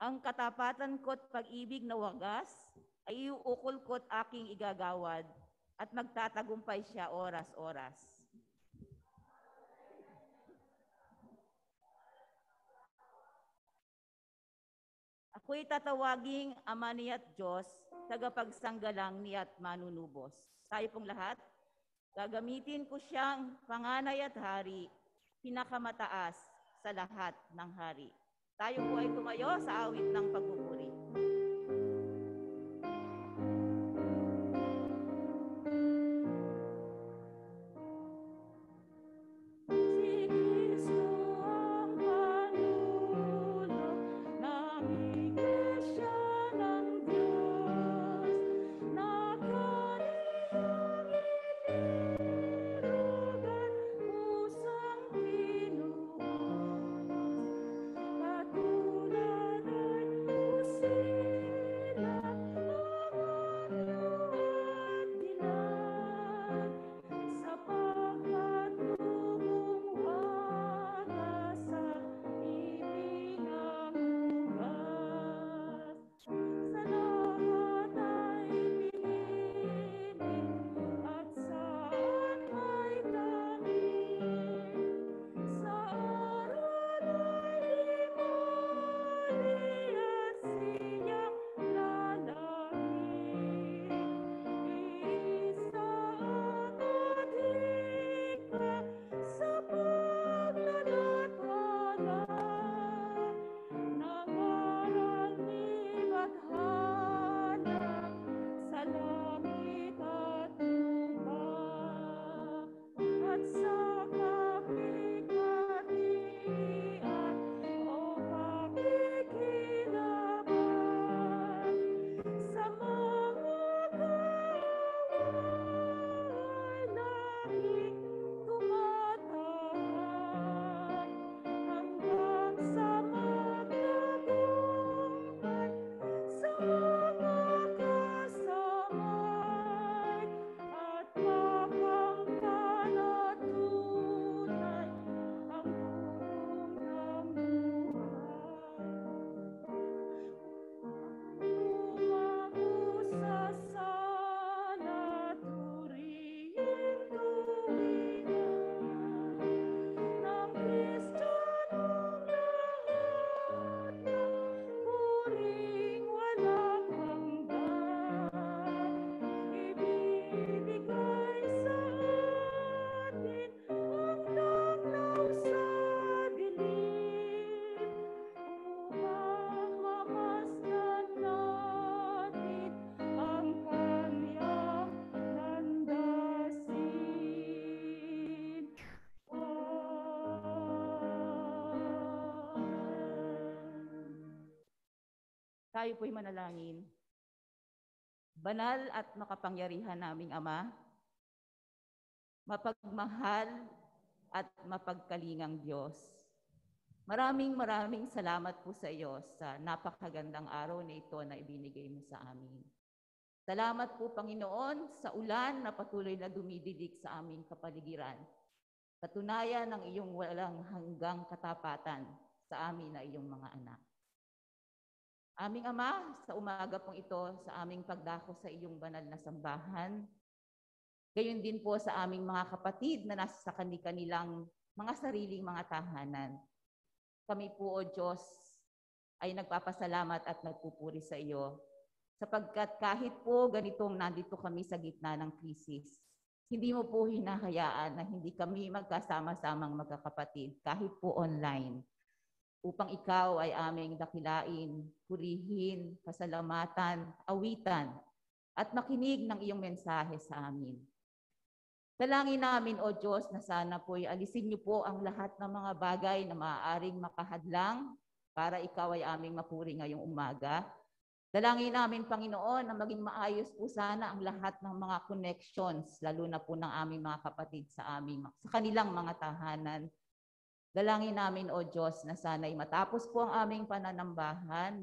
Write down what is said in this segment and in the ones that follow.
Ang katapatan ko't pag-ibig na wagas ay iuukol ko't aking igagawad at magtatagumpay siya oras-oras. Ako'y tatawaging Ama niya't Diyos, tagapagsanggalang niya't manunubos. Tayo pong lahat, gagamitin ko siyang panganay at hari, pinakamataas sa lahat ng hari. Tayo po ay tumayo sa awit ng pagpupuri. Tayo po'y manalangin. Banal at makapangyarihan naming Ama, mapagmahal at mapagkalingang Diyos. Maraming salamat po sa iyo sa napakagandang araw na ito na ibinigay mo sa amin. Salamat po, Panginoon, sa ulan na patuloy na dumididik sa aming kapaligiran. Katunayan ng iyong walang hanggang katapatan sa amin na iyong mga anak. Aming Ama, sa umaga pong ito, sa aming pagdako sa iyong banal na sambahan, gayon din po sa aming mga kapatid na nasa sa kanilang mga sariling mga tahanan. Kami po, O Diyos, ay nagpapasalamat at nagpupuri sa iyo, sapagkat kahit po ganitong nandito kami sa gitna ng krisis, hindi mo po hinahayaan na hindi kami magkasama-samang magkakapatid, kahit po online, upang ikaw ay aming dakilain, purihin, pasalamatan, awitan, at makinig ng iyong mensahe sa amin. Dalangin namin, O Diyos, na sana po'y alisin niyo po ang lahat ng mga bagay na maaaring makahadlang para ikaw ay aming mapuri ngayong umaga. Dalangin namin, Panginoon, na maging maayos po sana ang lahat ng mga connections, lalo na po ng aming mga kapatid sa kanilang mga tahanan. Dalangin namin, O Diyos, na sana'y matapos po ang aming pananambahan,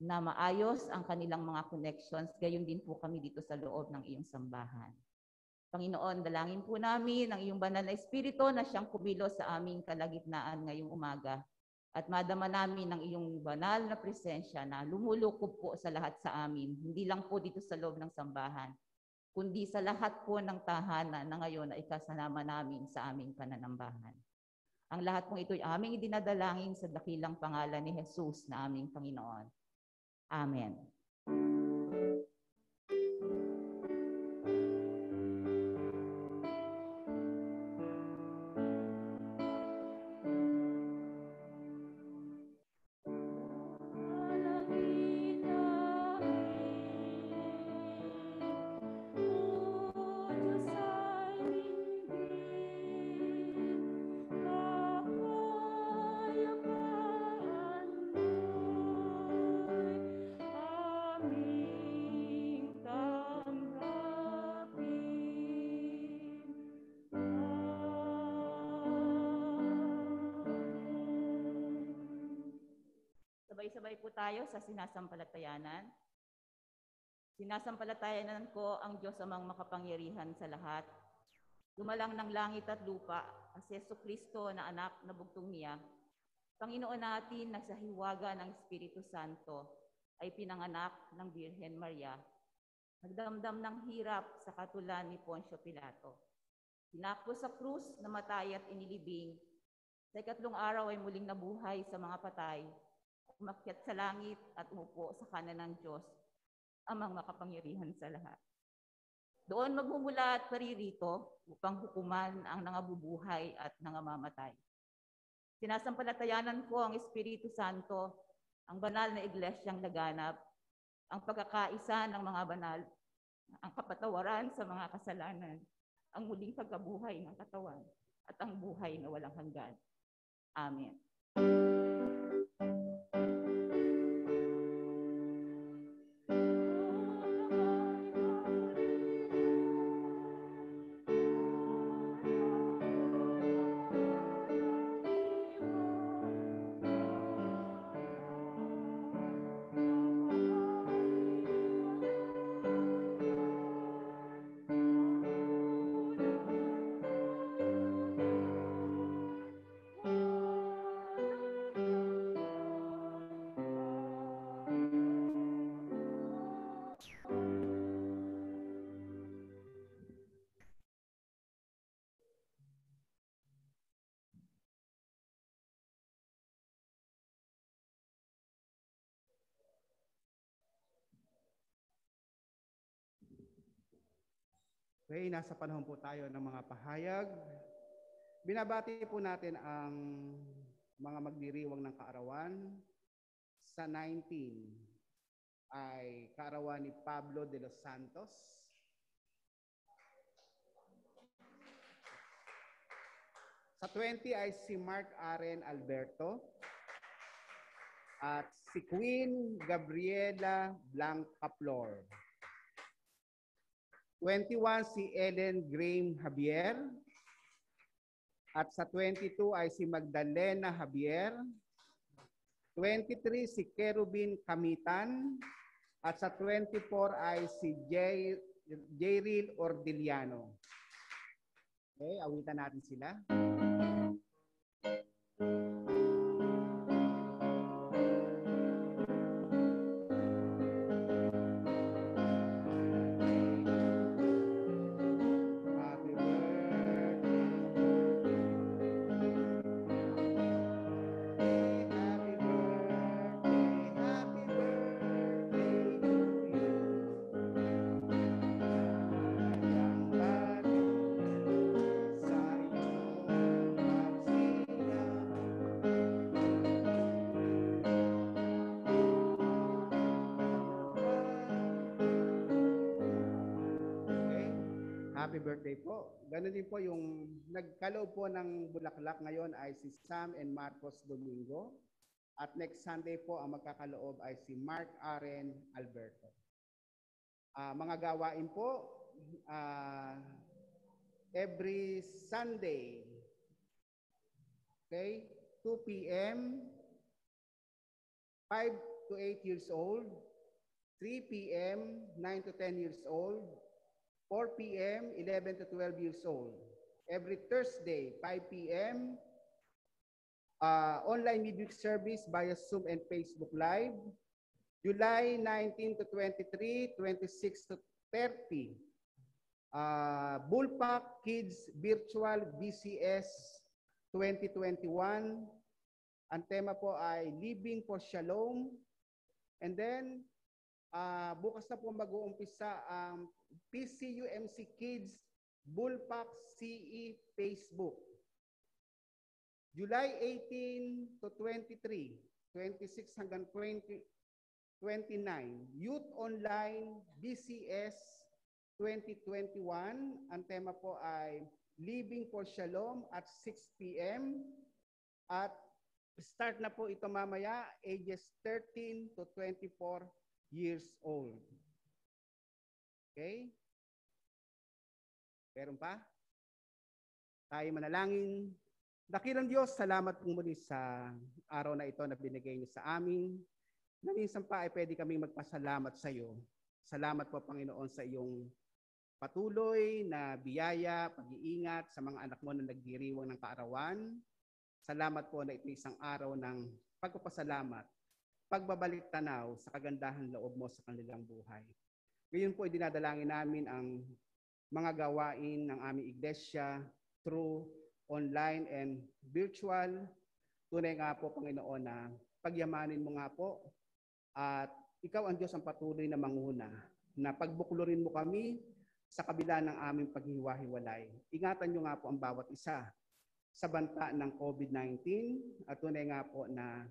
na maayos ang kanilang mga connections, gayon din po kami dito sa loob ng iyong sambahan. Panginoon, dalangin po namin ang iyong banal na Espiritu na siyang kumilos sa aming kalagitnaan ngayong umaga. at madama namin ang iyong banal na presensya na lumulukob po sa lahat sa amin, hindi lang po dito sa loob ng sambahan, kundi sa lahat po ng tahanan na ngayon ay kasama namin sa aming pananambahan. Ang lahat pong ito ay aming idinadalangin sa dakilang pangalan ni Jesus na aming Panginoon. Amen. Sabay-sabay po tayo sa sinasampalatayanan. Sinasampalatayanan ko ang Diyos amang makapangyarihan sa lahat. Gumalang ng langit at lupa, ang Jesucristo na anak na bugtong niya, Panginoon natin na sa hiwaga ng Espiritu Santo ay pinanganak ng Birhen Maria. Nagdamdam ng hirap sa katulan ni Poncio Pilato. Tinakbo sa krus, namatay at inilibing. Sa ikatlong araw ay muling nabuhay sa mga patay. Umakyat sa langit at umupo sa kanan ng Diyos, amang makapangyarihan sa lahat. Doon magmumula at paririto upang hukuman ang nangabubuhay at nangamamatay. Sinasampalatayanan ko ang Espiritu Santo, ang banal na iglesyang laganap, ang pagkakaisa ng mga banal, ang kapatawaran sa mga kasalanan, ang muling pagkabuhay ng katawan, at ang buhay na walang hanggan. Amen. Okay, nasa panahon po tayo ng mga pahayag. Binabati po natin ang mga magdiriwang ng kaarawan. Sa 19 ay kaarawan ni Pablo de los Santos. Sa 20 ay si Mark Aren Alberto. At si Queen Gabriela Blanca Flor. 21 si Ellen Graham Javier. At sa 22 ay si Magdalena Javier. 23 si Kerubin Kamitan. At sa 24 ay si Jayril Ordiliano. Okay, awitan natin sila. Happy birthday po. Ganun din po yung nagkaloob po ng bulaklak ngayon ay si Sam and Marcos Domingo. At next Sunday po ang magkakaloob ay si Mark Aren Alberto. Mga gawain po, every Sunday, okay, 2 p.m., 5 to 8 years old, 3 p.m., 9 to 10 years old, 4 p.m., 11 to 12 years old. Every Thursday, 5 p.m., online midweek service via Zoom and Facebook Live. July 19 to 23, 26 to 30, Bullpack Kids Virtual BCS 2021. Ang tema po ay Living for Shalom. And then, bukas na po mag-uumpisa ang PCUMC Kids Bullpack CE Facebook. July 18 to 23, 26 hanggang 29, Youth Online BCS 2021. Ang tema po ay Living for Shalom at 6 p.m. At start na po ito mamaya, ages 13 to 24 years old. Okay? Meron pa? Tayo manalangin. Dakilang Diyos, salamat po muli sa araw na ito na binigay niyo sa amin. Na minsan pa ay pwede kaming magpasalamat sa iyo. Salamat po, Panginoon, sa iyong patuloy na biyaya, pag-iingat sa mga anak mo na nagdiriwang ng kaarawan. Salamat po na ito isang araw ng pagpapasalamat, pagbabalik tanaw sa kagandahan loob mo sa kanilang buhay. Ngayon po, dinadalangin namin ang mga gawain ng aming iglesia through online and virtual. Tunay nga po, Panginoon, na pagyamanin mo nga po at ikaw ang Diyos ang patuloy na manguna, na pagbuklurin mo kami sa kabila ng aming paghiwa-hiwalay. Ingatan niyo nga po ang bawat isa sa banta ng COVID-19 at tunay nga po na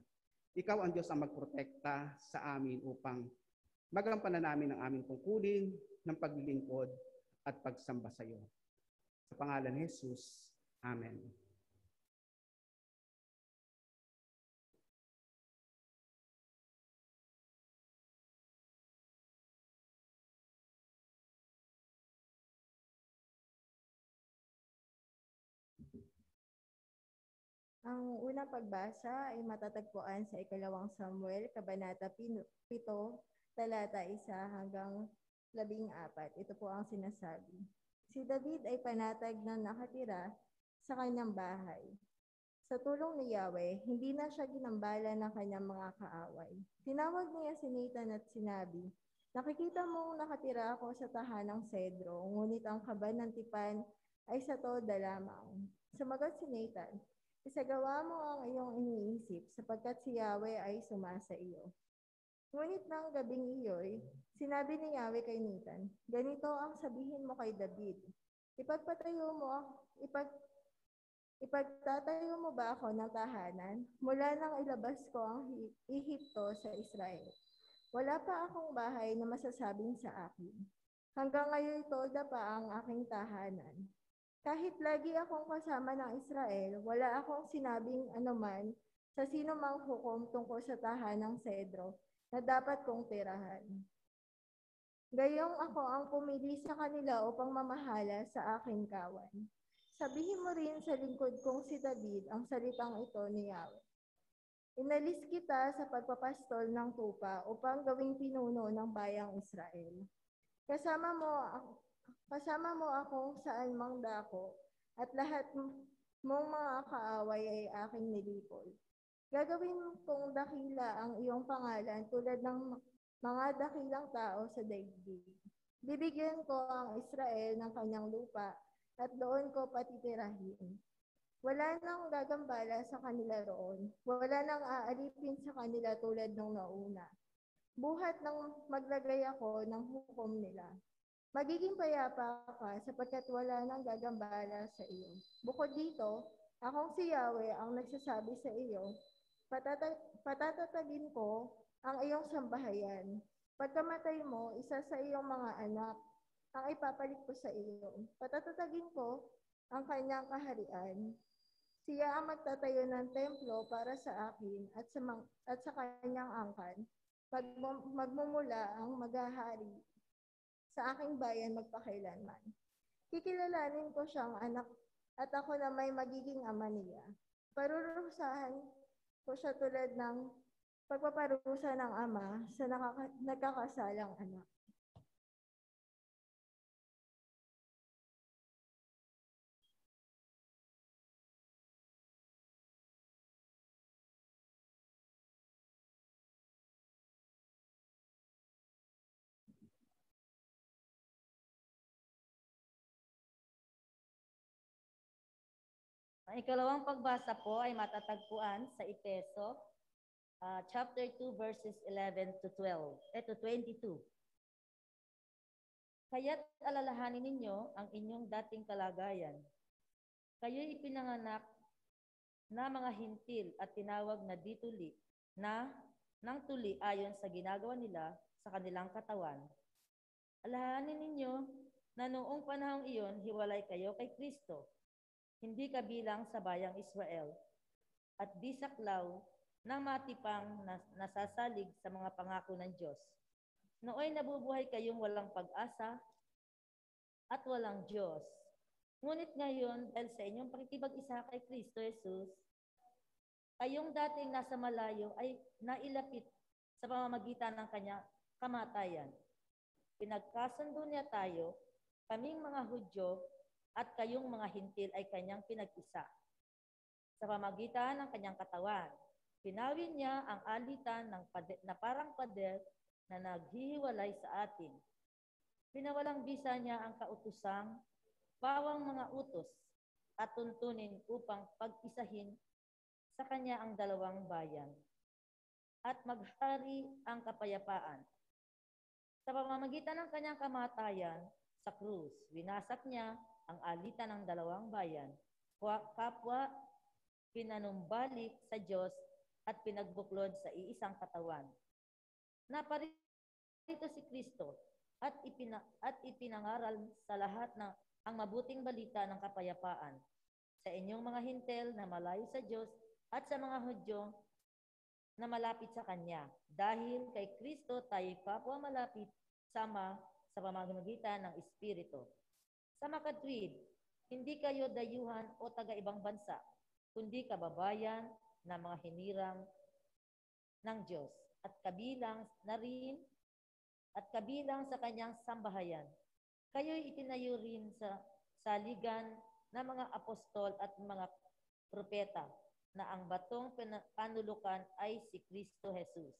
ikaw ang Diyos ang magprotekta sa amin upang magampanan namin ang aming tungkulin ng paglilingkod at pagsamba sa iyo. Sa pangalan ni Jesus, Amen. Ang unang pagbasa ay matatagpuan sa Ikalawang Samuel, Kabanata 7, talata 1 hanggang 14. Ito po ang sinasabi. Si David ay panatag na nakatira sa kanyang bahay. Sa tulong ni Yahweh, hindi na siya ginambala ng kanyang mga kaaway. Tinawag niya si Nathan at sinabi, "Nakikita mong nakatira ako sa tahanang sedro, ngunit ang kaba ng tipan ay sa toda lamang." Sumagot si Nathan, "Isagawa mo ang iyong iniisip, sapagkat si Yahweh ay sumasa iyo." Ngunit ng gabing iyo'y, sinabi ni Yahweh kay Nathan, "Ganito ang sabihin mo kay David, ipagtatayo mo ba ako ng tahanan mula nang ilabas ko ang Ehipto sa Israel? Wala pa akong bahay na masasabing sa akin. Hanggang ngayon toda pa ang aking tahanan. Kahit lagi akong kasama ng Israel, wala akong sinabing anuman sa sino mang hukom tungkol sa tahanang sedro na dapat kong tirahan. Gayong ako ang pumili sa kanila upang mamahala sa aking kawan. Sabihin mo rin sa lingkod kong si David ang salitang ito ni Yahweh. Inalis kita sa pagpapastol ng tupa upang gawing pinuno ng bayang Israel. Kasama mo akong saan mang dako, at lahat mong mga kaaway ay aking nilipol. Gagawin kong dakila ang iyong pangalan tulad ng mga dakilang tao sa daigdig. Bibigyan ko ang Israel ng kanyang lupa at doon ko patitirahin. Wala nang gagambala sa kanila roon. Wala nang aalipin sa kanila tulad ng nauna. Buhat nang maglagay ako ng hukom nila. Magiging payapa ka sapagkat wala nang gagambala sa iyo. Bukod dito, akong si Yahweh ang nagsasabi sa iyo, patatatagin ko ang iyong sambahayan. Pagkamatay mo, isa sa iyong mga anak ang ipapalit ko sa iyo. Patatatagin ko ang kanyang kaharian. Siya ang magtatayo ng templo para sa akin at sa kanyang angkan. Magmumula ang maghahari sa aking bayan magpakailanman. Kikilalanin ko siyang anak at ako na may magiging ama niya. Parurusahan ko siya tulad ng pagpaparusa ng ama sa nagkakasalang anak. Ang ikalawang pagbasa po ay matatagpuan sa Efeso, chapter 2, verses 11 to 22. Kaya't alalahanin ninyo ang inyong dating kalagayan. Kayo'y ipinanganak na mga hintil at tinawag na dituli na ng tuli ayon sa ginagawa nila sa kanilang katawan. Alalahanin ninyo na noong panahong iyon, hiwalay kayo kay Kristo, hindi kabilang sa bayang Israel, at di saklaw ng matipang nasasalig sa mga pangako ng Diyos. Nooy nabubuhay kayong walang pag-asa at walang Diyos. Ngunit ngayon, dahil sa inyong pakikipag-isa kay Kristo Jesus, kayong dating nasa malayo ay nailapit sa pamamagitan ng kanyang kamatayan. Pinagkasundo niya tayo, kaming mga Hudyo at kayong mga hintil ay kanyang pinag-isa. Sa pamamagitan ng kanyang katawan, pinawin niya ang alitan na parang pader na naghihiwalay sa atin. Pinawalang bisa niya ang kautusang bawang mga utos at tuntunin upang pag-isahin sa kanya ang dalawang bayan at maghari ang kapayapaan. Sa pamamagitan ng kanyang kamatayan sa krus, winasak niya ang alitan ng dalawang bayan, kapwa pinanumbalik sa Diyos at pinagbuklod sa iisang katawan. Naparito si Kristo at ipinangaral sa lahat ng ang mabuting balita ng kapayapaan sa inyong mga hintel na malayo sa Diyos at sa mga Hudyo na malapit sa Kanya. Dahil kay Kristo tayo kapwa malapit sama sa pamamagitan ng Espiritu. Sa makatwid, hindi kayo dayuhan o taga-ibang bansa, kundi kababayan na mga hinirang ng Diyos at kabilang sa kanyang sambahayan. Kayo'y itinayo rin sa saligan ng mga apostol at mga propeta na ang batong panulukan ay si Kristo Jesus.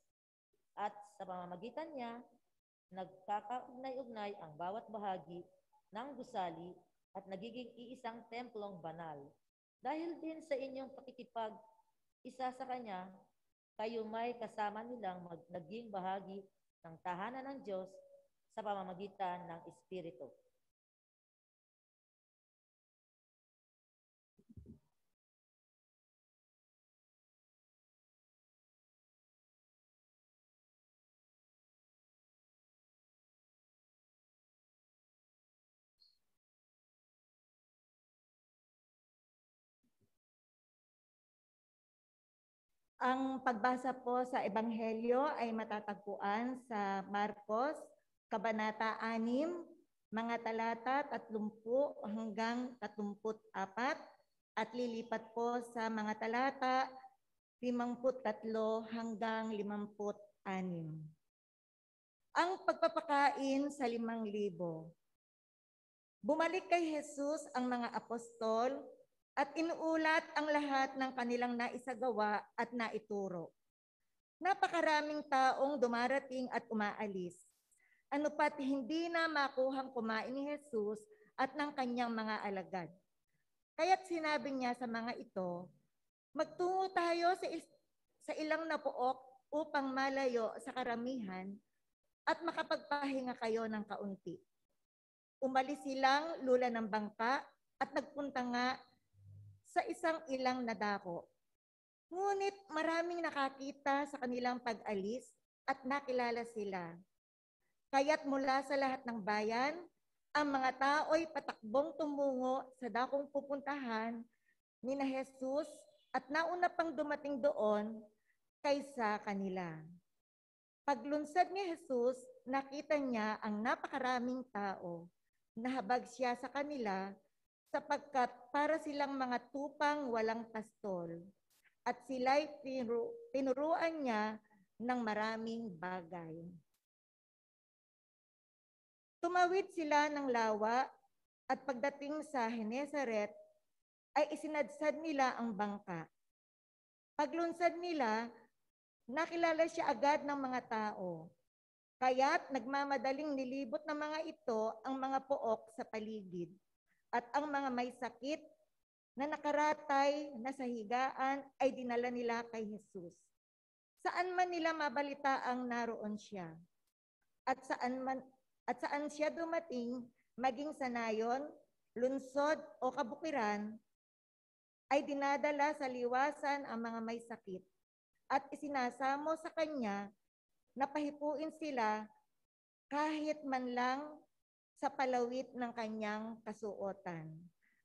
At sa pamamagitan niya, nagkakaugnay-ugnay ang bawat bahagi ng gusali at nagiging iisang templong banal. Dahil din sa inyong pakikipag-isa sa Kanya, kayo may kasama nilang naging bahagi ng tahanan ng Diyos sa pamamagitan ng Espiritu. Ang pagbasa po sa Ebanghelyo ay matatagpuan sa Marcos, Kabanata 6, mga talata 30 hanggang 34 at lilipat po sa mga talata 53 hanggang 56. Ang pagpapakain sa 5,000. Bumalik kay Jesus ang mga apostol at inuulat ang lahat ng kanilang naisagawa at naituro. Napakaraming taong dumarating at umaalis. Ano pat hindi na makuhang kumain ni Jesus at ng kanyang mga alagad. Kaya't sinabi niya sa mga ito, magtungo tayo sa ilang napuok upang malayo sa karamihan at makapagpahinga kayo ng kaunti. Umalis silang lula ng bangka at nagpunta nga sa isang ilang na dako. Ngunit maraming nakakita sa kanilang pag-alis at nakilala sila. Kaya't mula sa lahat ng bayan, ang mga tao'y patakbong tumungo sa dakong pupuntahan ni na Jesus at nauna pang dumating doon kaysa kanila. Paglunsad ni Jesus, nakita niya ang napakaraming tao. Nahabag siya sa kanila sapagkat para silang mga tupang walang pastol at sila'y tinuruan niya ng maraming bagay. Tumawid sila ng lawa at pagdating sa Genesaret ay isinadsad nila ang bangka. Paglunsad nila, nakilala siya agad ng mga tao. Kaya't nagmamadaling nilibot ng mga ito ang mga pook sa paligid. At ang mga may sakit na nakaratay na sa higaan ay dinala nila kay Jesus. Saan man nila mabalitaang naroon siya. At saan siya dumating, maging sa nayon, lungsod o kabukiran, ay dinadala sa liwasan ang mga may sakit at isinasamo sa kanya na pahipuin sila kahit man lang sa palawit ng kanyang kasuotan.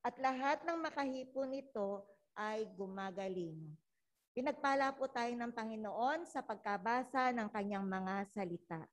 At lahat ng makahipo nito ay gumagaling. Pinagpala po tayo ng Panginoon sa pagkabasa ng kanyang mga salita.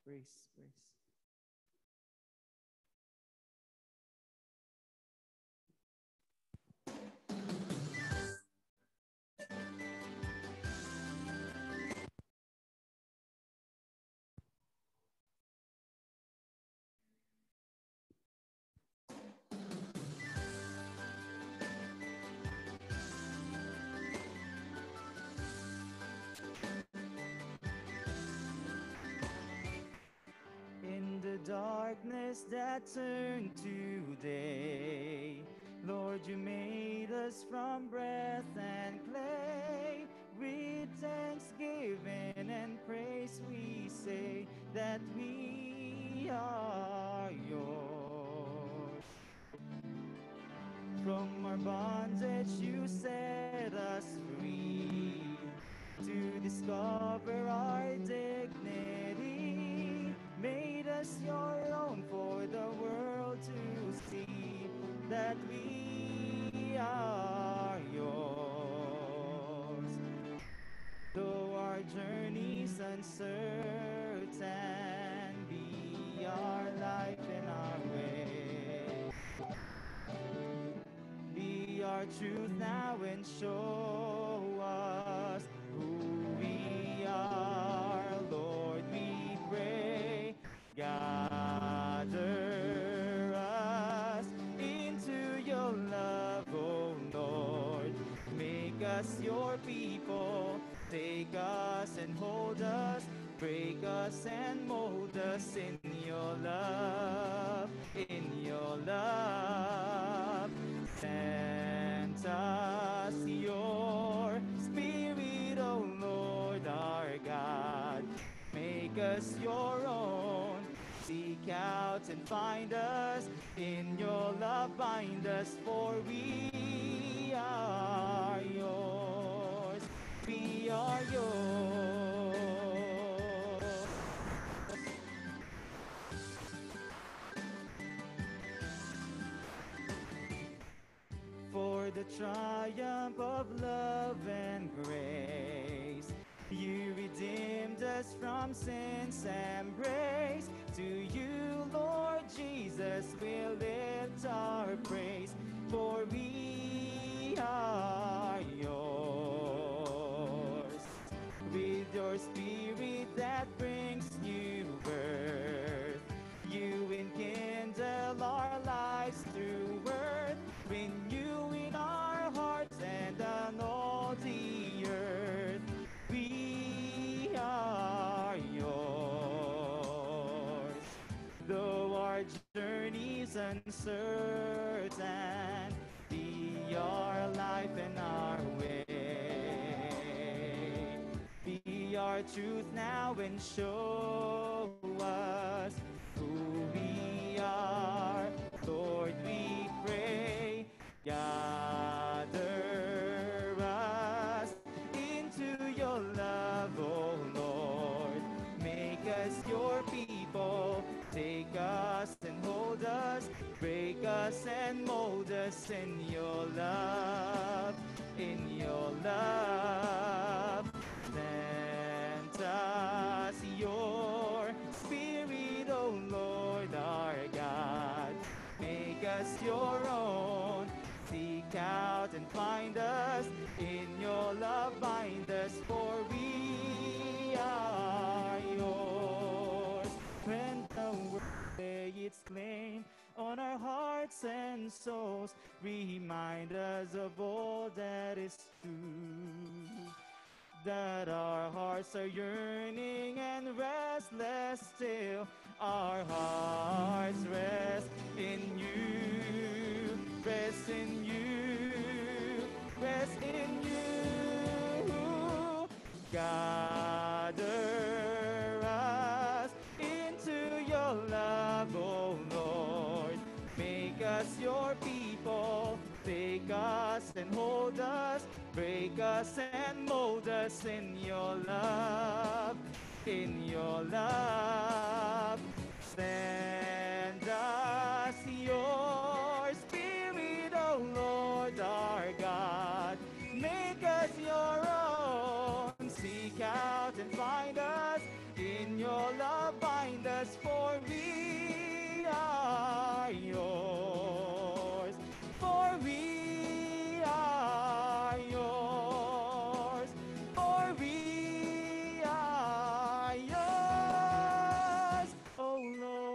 Praise. In the darkness that turned to day, Lord, you made us from breath and clay. With thanksgiving and praise we say that we are yours. From our bondage you set us free to discover our dignity. Made us your own for the world to see that we are yours. Though our journey's uncertain, be our life and our way. Be our truth now and show us who we are, Lord, we pray. Gather us into your love, oh Lord. Make us your people. Take us and hold us. Break us and mold us in your love, in your love. Send us your spirit, oh Lord our God. Make us your own. Seek out and find us. In your love bind us, for we are yours. We are yours. For the triumph of love and grace, you redeemed us from sin's embrace. To you, Lord Jesus, we'll lift our praise, for we are yours. With your spirit that brings new birth, you enkindle our lives through earth, renewing our hearts and annul the earth. We are yours. uncertain. Be our life and our way. Be our truth now and show us who we are. Lord, we pray, gather us into your love, oh Lord. Make us your people. Take us and hold us. Break us and mold us in your love. In your love. Send us your spirit, oh Lord our God. Make us your own. Seek out and find us. In your love bind us, for we are yours. When the world lay its claim on our hearts and souls, remind us of all that is true. That our hearts are yearning and restless still. Our hearts rest in you, rest in you, rest in you. Gather us into your love, oh Lord. Make us your people. Take us and hold us. Break us and mold us in your love. In your love. Send us your spirit, oh Lord our God. Make us your own. Seek out and find us. In your love bind us, for we are yours. For we are yours. For we are yours, oh Lord.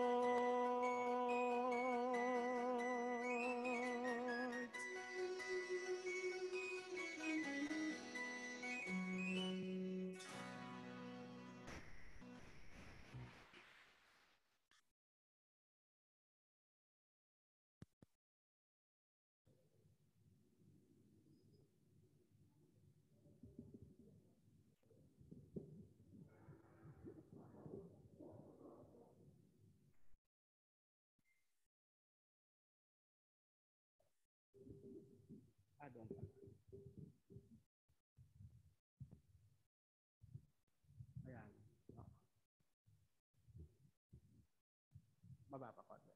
Doon pa. Ayan. Baba pa konti.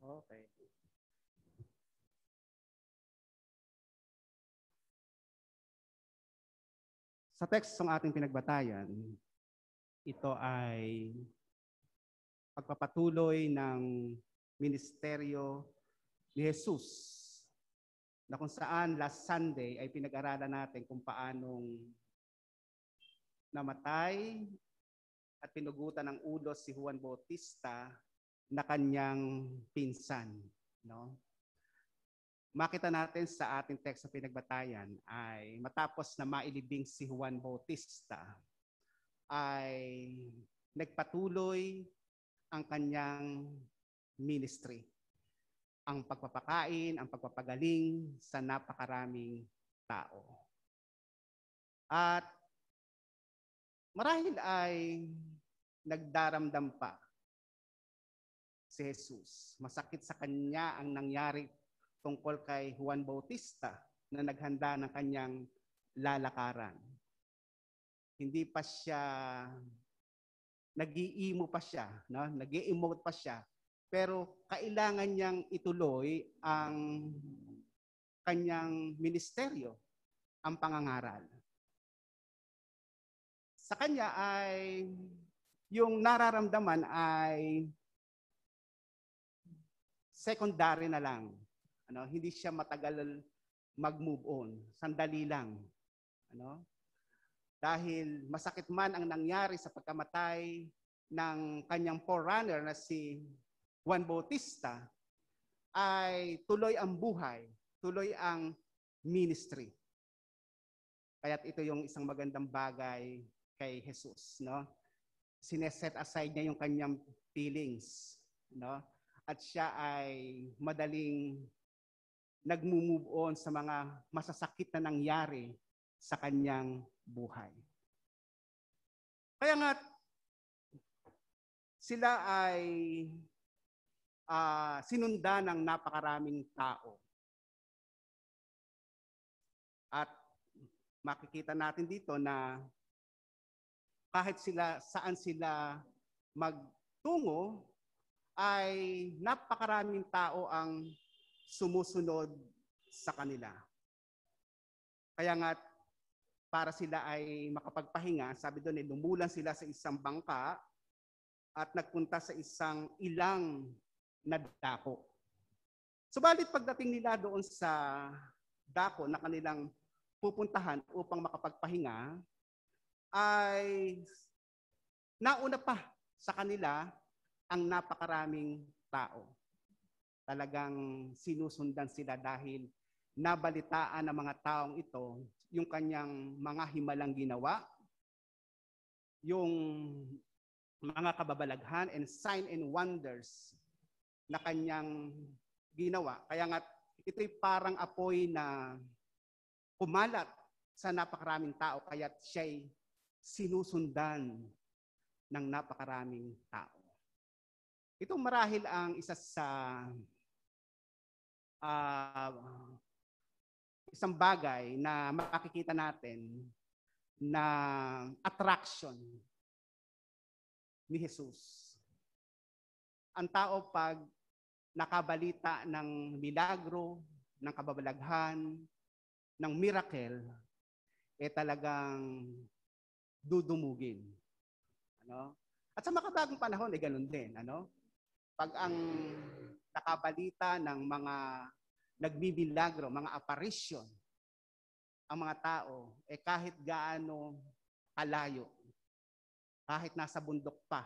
Okay. Sa text ng ating pinagbatayan, ito ay pagpapatuloy ng ministeryo ni Jesus, na kung saan last Sunday ay pinag-aralan natin kung paanong namatay at pinugutan ng ulo si Juan Bautista na kanyang pinsan. No? Makita natin sa ating text sa pinagbatayan ay matapos na mailibing si Juan Bautista, ay nagpatuloy ang kanyang ministry. Ang pagpapakain, ang pagpapagaling sa napakaraming tao. At marahil ay nagdaramdam pa si Jesus. Masakit sa kanya ang nangyari tungkol kay Juan Bautista na naghanda ng kanyang lalakaran. Hindi pa siya, nag-iimo pa siya, no? Nag-i-emote pa siya. Pero kailangan niyang ituloy ang kanyang ministeryo, ang pangangaral. Sa kanya ay yung nararamdaman ay secondary na lang. Ano, hindi siya matagal mag-move on. Sandali lang. Ano? Dahil masakit man ang nangyari sa pagkamatay ng kanyang forerunner na si Juan Bautista, ay tuloy ang buhay, tuloy ang ministry. Kaya't ito yung isang magandang bagay kay Jesus, no? Sineset aside niya yung kanyang feelings. no? At siya ay madaling nagmo-move on sa mga masasakit na nangyari sa kanyang buhay. Kaya nga sila ay sinundan ng napakaraming tao. At makikita natin dito na kahit saan sila magtungo, ay napakaraming tao ang sumusunod sa kanila. Kaya nga, para sila ay makapagpahinga, sabi doon, lumulan sila sa isang bangka at nagpunta sa isang ilang na dako. Subalit pagdating nila doon sa dako na kanilang pupuntahan upang makapagpahinga, ay nauna pa sa kanila ang napakaraming tao. Talagang sinusundan sila dahil nabalitaan ng mga taong ito yung kanyang mga himalang ginawa, yung mga kababalaghan and sign and wonders na kanyang ginawa. Kaya nga ito'y parang apoy na kumalat sa napakaraming tao, kaya siya'y sinusundan ng napakaraming tao. Itong marahil ang isa sa isang bagay na makikita natin na attraction ni Jesus. Ang tao pag nakabalita ng milagro, ng kababalaghan, ng miracle, talagang dudumugin. Ano? At sa makabagong panahon, ganun din. Ano? Pag ang nakabalita ng mga nagbibilagro, mga apparition, ang mga tao, kahit gaano kalayo, kahit nasa bundok pa,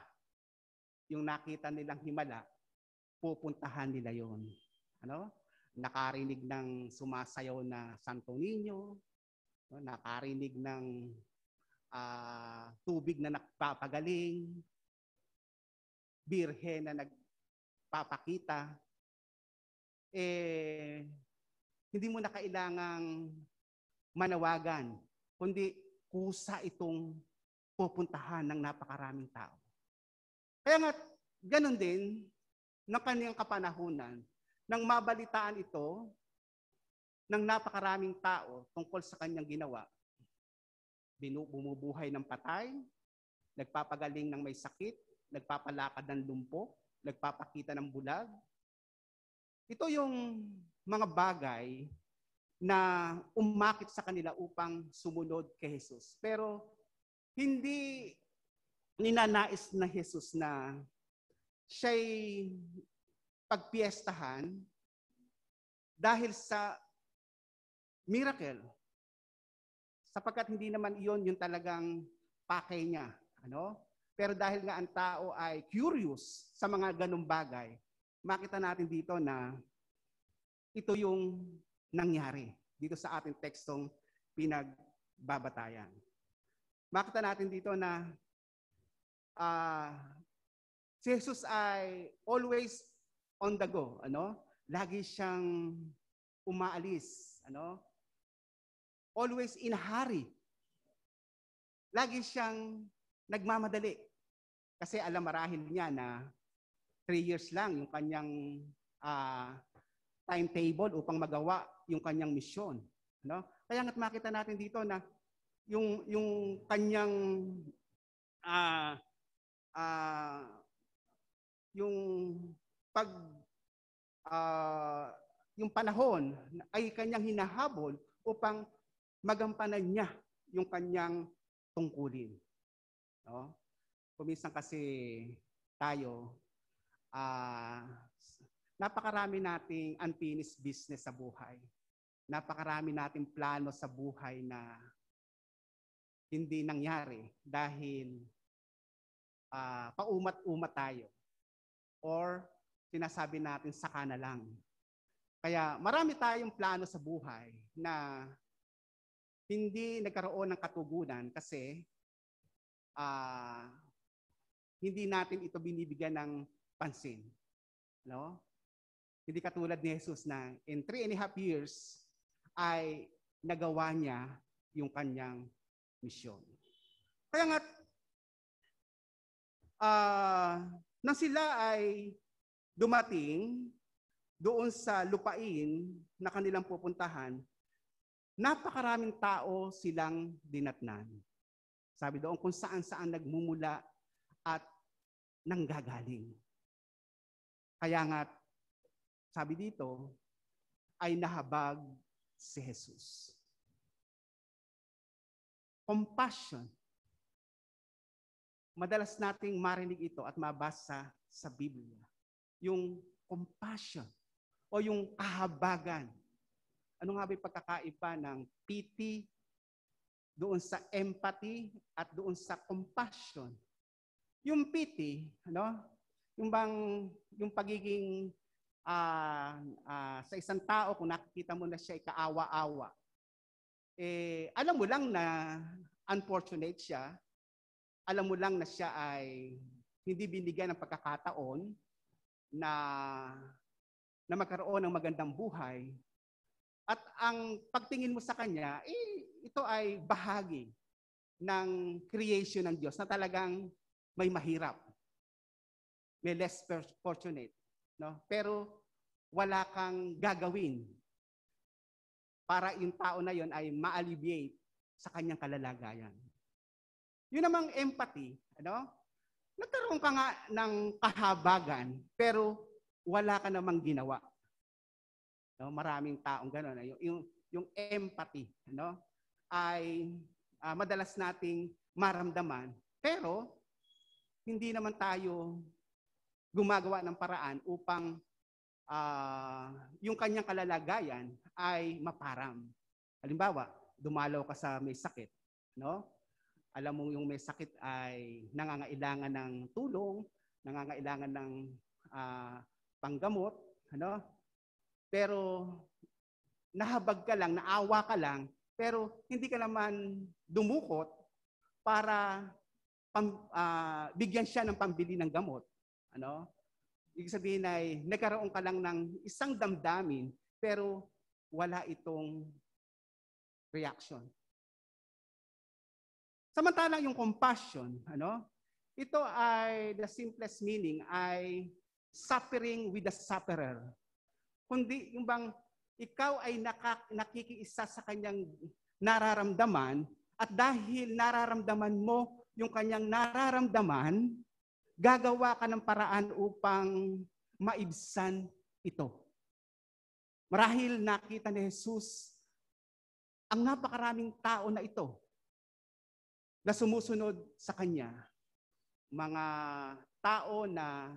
yung nakita nilang himala, pupuntahan nila yon. Ano? Nakarinig ng sumasayaw na Santo Niño, nakarinig ng tubig na nagpapagaling, birhen na nagpapakita, hindi mo na kailangang manawagan, kundi kusa itong pupuntahan ng napakaraming tao. Kaya nga, ganun din, ng kanyang kapanahunan, nang mabalitaan ito ng napakaraming tao tungkol sa kanyang ginawa, bumubuhay ng patay, nagpapagaling ng may sakit, nagpapalakad ng lumpo, nagpapakita ng bulag. Ito yung mga bagay na umakit sa kanila upang sumunod kay Jesus. Pero hindi ninanais na Jesus na siya'y pagpiestahan dahil sa miracle. Sapagkat hindi naman iyon yung talagang pakay niya. Ano? Pero dahil nga ang tao ay curious sa mga ganung bagay, makita natin dito na ito yung nangyari dito sa ating tekstong pinagbabatayan. Makita natin dito na si Jesus ay always on the go, ano? Lagi siyang umaalis, ano? Always in a hurry. Lagi siyang nagmamadali. Kasi alam marahil niya na 3 years lang yung kanyang timetable upang magawa yung kanyang misyon, no? Kaya nga't makita natin dito na yung kanyang yung panahon ay kanyang hinahabol upang magampanan niya yung kanyang tungkulin. No? Kuminsan kasi tayo, napakarami nating unfinished business sa buhay. Napakarami nating plano sa buhay na hindi nangyari dahil paumat-umat tayo. Or sinasabi natin saka na lang. Kaya marami tayong plano sa buhay na hindi nagkaroon ng katugunan kasi hindi natin ito binibigyan ng pansin. No? Hindi katulad ni Jesus na in 3.5 years ay nagawa niya yung kanyang misyon. Kaya nga, nang sila ay dumating doon sa lupain na kanilang pupuntahan, napakaraming tao silang dinatnan. Sabi doon kung saan-saan nagmumula at nanggagaling. Kaya nga, sabi dito, ay nahabag si Jesus. Compassion. Madalas nating marinig ito at mabasa sa Biblia. Yung compassion o yung kahabagan. Ano nga ba yung pagkakaiba ng pity doon sa empathy at doon sa compassion? Yung pity, yung pagiging sa isang tao, kung nakikita mo na siya ikaawa-awa, alam mo lang na unfortunate siya, alam mo lang na siya ay hindi binigyan ng pagkakataon na magkaroon ng magandang buhay. At ang pagtingin mo sa kanya, ito ay bahagi ng creation ng Diyos na talagang may mahirap, may less fortunate. No? Pero wala kang gagawin para yung tao na yon ay ma-alleviate sa kanyang kalalagayan. Yun namang empathy, nagkaroon ka nga ng kahabagan, pero wala ka namang ginawa. No? Maraming taong gano'n. Yung empathy ay madalas nating maramdaman, pero hindi naman tayo gumagawa ng paraan upang yung kanyang kalalagayan ay maparam. Halimbawa, dumalaw ka sa may sakit, alam mo yung may sakit ay nangangailangan ng tulong, nangangailangan ng panggamot, pero nahabag ka lang, naawa ka lang, pero hindi ka naman dumukot para bigyan siya ng pambili ng gamot. Ibig sabihin ay nagkaroon ka lang ng isang damdamin, pero wala itong reaction. Samantalang yung compassion, ito ay the simplest meaning ay suffering with the sufferer. Kundi yung bang ikaw ay nakikiisa sa kanyang nararamdaman at dahil nararamdaman mo yung kanyang nararamdaman, gagawa ka ng paraan upang maibsan ito. Marahil nakita ni Jesus ang napakaraming tao na ito na sumusunod sa kanya. Mga tao na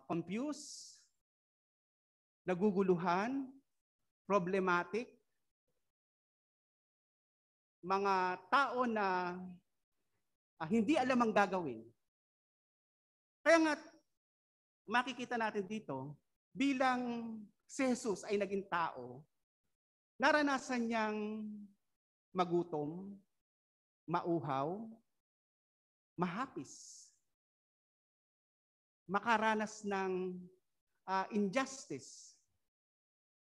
confused, naguguluhan, problematic, mga tao na hindi alam ang gagawin. Kaya nga, makikita natin dito, bilang si Jesus ay naging tao, naranasan niyang magutom, mauhaw, mahapis, makaranas ng injustice,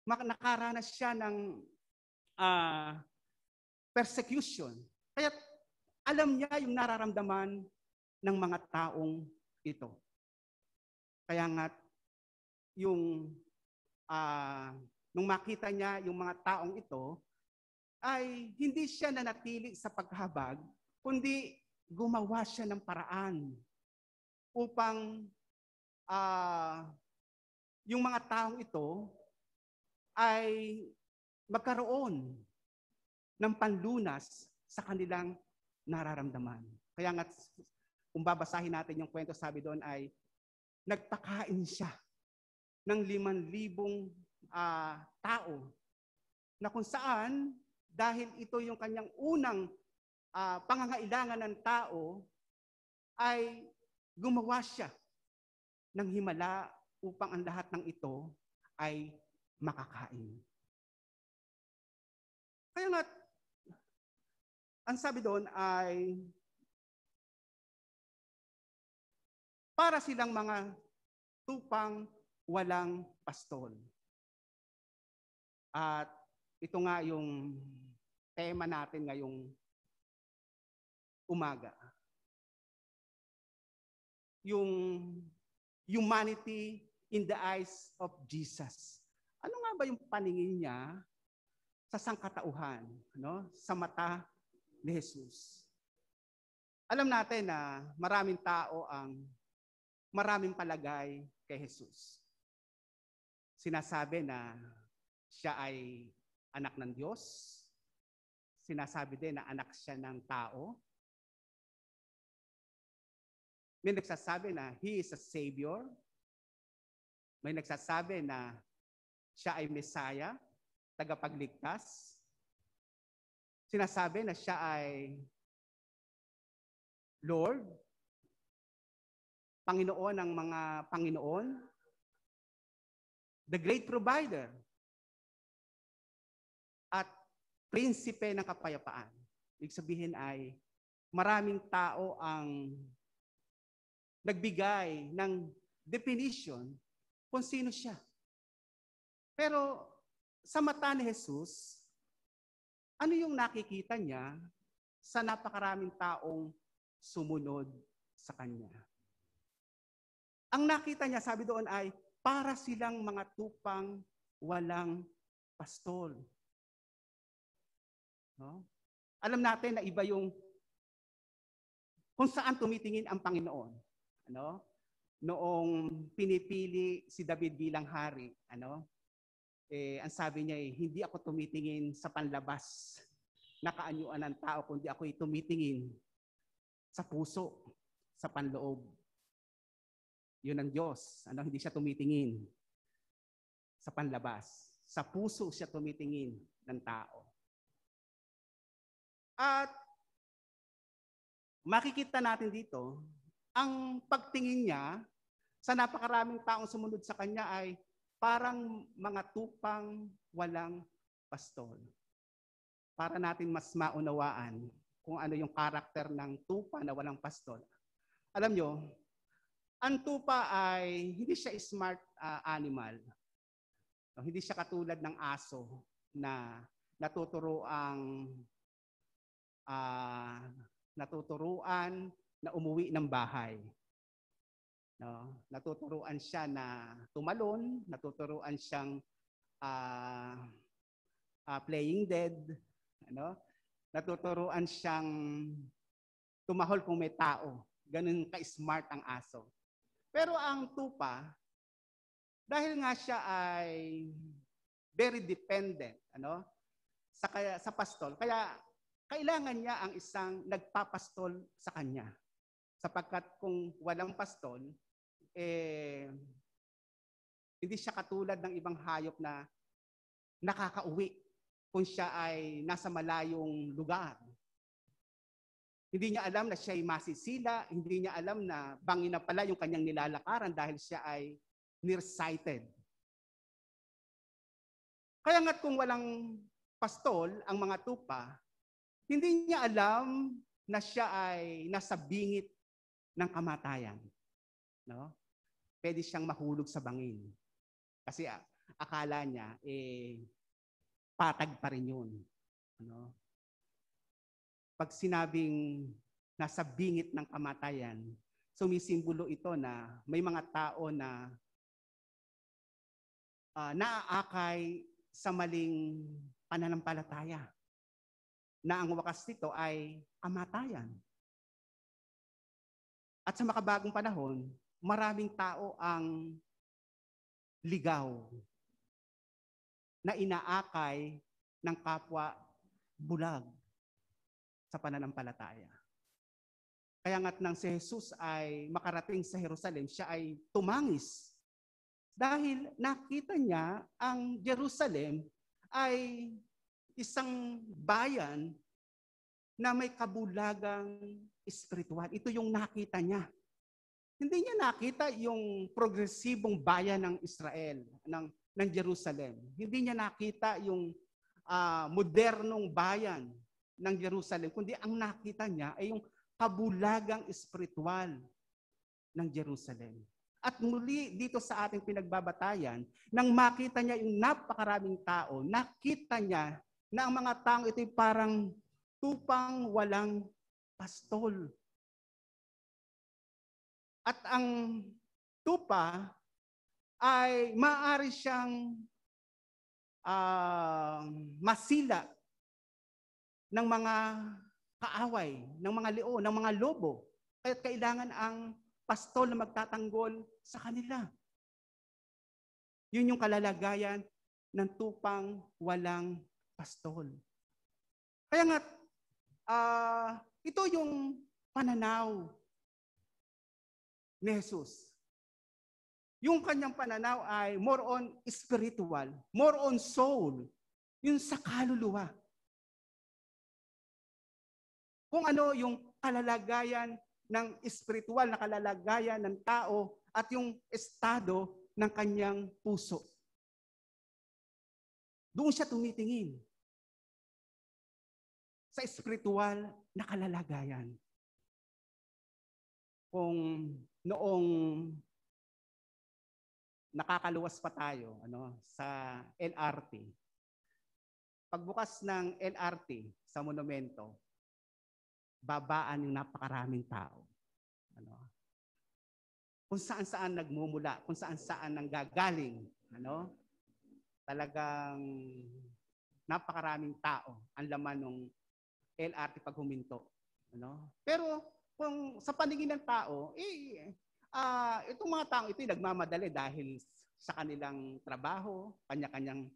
nakaranas siya ng persecution. Kaya alam niya yung nararamdaman ng mga taong ito. Kaya nga, nung makita niya yung mga taong ito, ay hindi siya nanatili sa paghabag, kundi gumawa siya ng paraan upang yung mga taong ito ay magkaroon ng panlunas sa kanilang nararamdaman. Kaya nga, kung babasahin natin yung kwento, sabi doon ay, nagpakain siya ng 5,000 tao, na kung saan, dahil ito yung kanyang unang pangangailangan ng tao, ay gumawa siya ng himala upang ang lahat ng ito ay makakain. Kaya nga, ang sabi doon ay para silang mga tupang walang pastol. At ito nga yung tema natin ngayong umaga. Yung humanity in the eyes of Jesus. Ano nga ba yung paningin niya sa sangkatauhan, no? Sa mata ni Jesus? Alam natin na maraming tao ang maraming palagay kay Jesus. Sinasabi na siya ay anak ng Diyos. Sinasabi din na anak siya ng tao. May nagsasabi na He is a Savior. May nagsasabi na siya ay Messiah, tagapagligtas. Sinasabi na siya ay Lord, Panginoon ng mga Panginoon, the great provider, at prinsipe ng kapayapaan. Ibig sabihin ay maraming tao ang nagbigay ng definition kung sino siya. Pero sa mata ni Jesus, ano yung nakikita niya sa napakaraming taong sumunod sa Kanya? Ang nakita niya, sabi doon ay, para silang mga tupang walang pastol. No? Alam natin na iba yung kung saan tumitingin ang Panginoon. Ano? Noong pinipili si David bilang hari, ang sabi niya hindi ako tumitingin sa panlabas na kaanyuan ng tao, kundi ako'y tumitingin sa puso, sa panloob. Yun ang Diyos. Hindi siya tumitingin sa panlabas. Sa puso siya tumitingin ng tao. At makikita natin dito, ang pagtingin niya sa napakaraming taong sumunod sa Kanya ay parang mga tupang walang pastol. Para natin mas maunawaan kung ano yung karakter ng tupa na walang pastol. Alam nyo, ang tupa ay hindi siya smart animal. Hindi siya katulad ng aso na natuturuan na umuwi ng bahay. Natuturuan siya na tumalon, natuturuan siyang playing dead, natuturuan siyang tumahol kung may tao. Ganun ka-smart ang aso. Pero ang tupa, dahil nga siya ay very dependent sa pastol, kaya kailangan niya ang isang nagpapastol sa kanya. Sapagkat kung walang pastol, hindi siya katulad ng ibang hayop na nakakauwi kung siya ay nasa malayong lugar. Hindi niya alam na siya ay masisila, hindi niya alam na bangin na pala yung kanyang nilalakaran dahil siya ay nearsighted. Kaya nga't kung walang pastol ang mga tupa, hindi niya alam na siya ay nasa bingit ng kamatayan. Pwede siyang mahulog sa bangin. Kasi akala niya, patag pa rin yun. Pag sinabing nasa bingit ng kamatayan, sumisimbolo ito na may mga tao na naaakay sa maling pananampalataya, na ang wakas nito ay kamatayan. At sa makabagong panahon, maraming tao ang ligaw na inaakay ng kapwa bulag sa pananampalataya. Kaya nga't nang si Jesus ay makarating sa Jerusalem, siya ay tumangis dahil nakita niya ang Jerusalem ay isang bayan na may kabulagang espiritual. Ito yung nakita niya. Hindi niya nakita yung progresibong bayan ng Israel, ng Jerusalem. Hindi niya nakita yung modernong bayan ng Jerusalem, kundi ang nakita niya ay yung kabulagang espiritual ng Jerusalem. At muli dito sa ating pinagbabatayan, nang makita niya yung napakaraming tao, nakita niya na ang mga taong ito'y parang tupang walang pastol. At ang tupa ay maaari siyang masila ng mga kaaway, ng mga leon, ng mga lobo. Kaya kailangan ang pastol na magtatanggol sa kanila. Yun yung kalalagayan ng tupang walang pastol. Kaya nga, ito yung pananaw ni Jesus. Yung kanyang pananaw ay more on spiritual, more on soul, yung sa kaluluwa. Kung ano yung kalalagayan ng spiritual na kalalagayan ng tao at yung estado ng kanyang puso. Doon siya tumitingin sa spiritual na kalalagayan. Kung noong nakakaluwas pa tayo sa LRT, pagbukas ng LRT sa monumento, babaan yung napakaraming tao. Kung saan-saan nagmumula, kung saan-saan nanggagaling, talagang napakaraming tao ang laman ng LRT pag huminto. Pero kung sa paningin ng tao, itong mga taong ito nagmamadali dahil sa kanilang trabaho, kanya-kanyang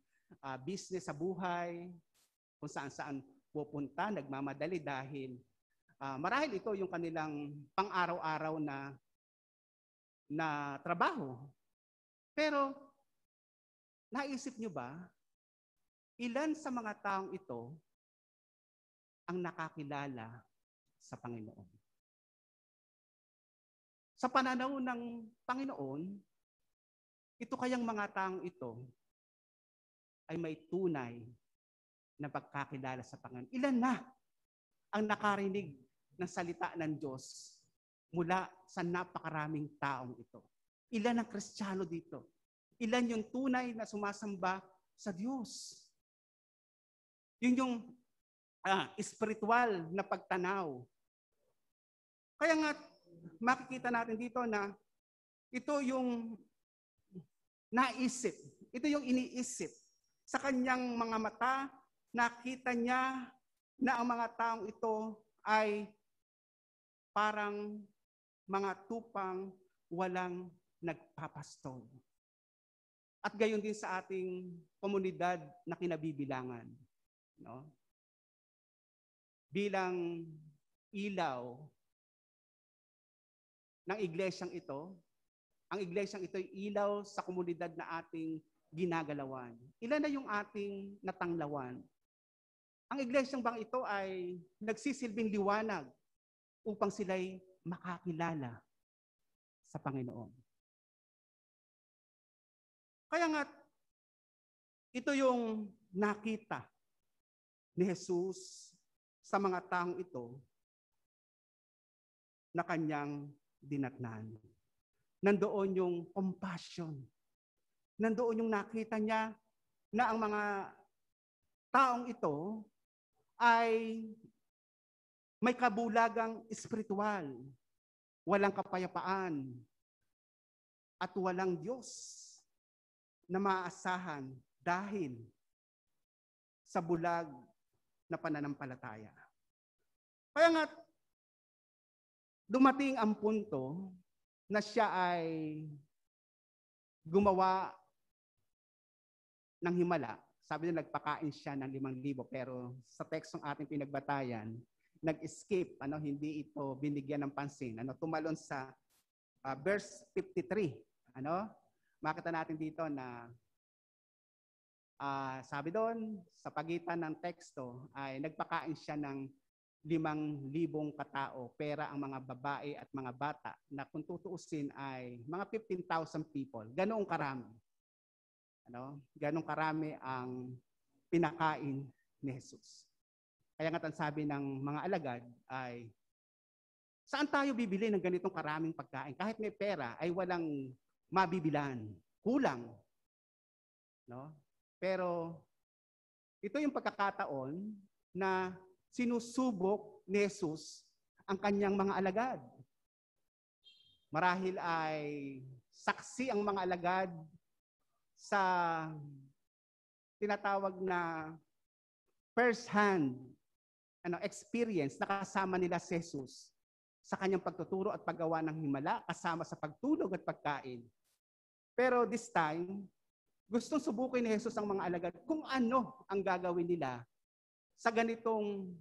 business sa buhay, kung saan-saan pupunta, nagmamadali dahil marahil ito yung kanilang pang-araw-araw na trabaho. Pero naisip nyo ba, ilan sa mga taong ito ang nakakilala sa Panginoon? Sa pananaw ng Panginoon, ito kayang mga taong ito ay may tunay na pagkakilala sa Panginoon. Ilan na ang nakarinig ng salita ng Diyos mula sa napakaraming taong ito? Ilan ang Kristiyano dito? Ilan yung tunay na sumasamba sa Diyos? Yun yung spiritual na pagtanaw. Kaya nga, makikita natin dito na ito yung naisip. Ito yung iniisip. Sa kanyang mga mata, nakita niya na ang mga taong ito ay parang mga tupang walang nagpapastol. At gayon din sa ating komunidad na kinabibilangan. Bilang ilaw ng iglesyang ito, ang iglesyang ito ay ilaw sa komunidad na ating ginagalawan. Ilan na yung ating natanglawan? Ang iglesyang bang ito ay nagsisilbing liwanag upang sila'y makakilala sa Panginoon. Kaya nga, ito yung nakita ni Jesus sa mga taong ito na kanyang dinatnan. Nandoon yung compassion. Nandoon yung nakita niya na ang mga taong ito ay may kabulagang espiritual, walang kapayapaan, at walang Diyos na maaasahan dahil sa bulag na pananampalataya. Kaya nga, dumating ang punto na siya ay gumawa ng himala. Sabi niya, nagpakain siya ng 5,000, pero sa tekstong ating pinagbatayan, nag-escape, hindi ito binigyan ng pansin. Tumalon sa verse 53. Makita natin dito na sabi doon, sa pagitan ng teksto, ay nagpakain siya ng 5,000 katao, pera ang mga babae at mga bata, na kung tutuusin ay mga 15,000 people. Ganoong karami. Ganoong karami ang pinakain ni Jesus. Kaya nga sabi ng mga alagad ay Saan tayo bibili ng ganitong karaming pagkain? Kahit may pera ay walang mabibilan. Kulang. No? Pero ito yung pagkakataon na sinusubok ni Jesus ang kanyang mga alagad. Marahil ay saksi ang mga alagad sa tinatawag na first-hand experience na kasama nila si Jesus sa kanyang pagtuturo at paggawa ng himala, kasama sa pagtulog at pagkain. Pero this time, gustong subukin ni Jesus ang mga alagad kung ano ang gagawin nila sa ganitong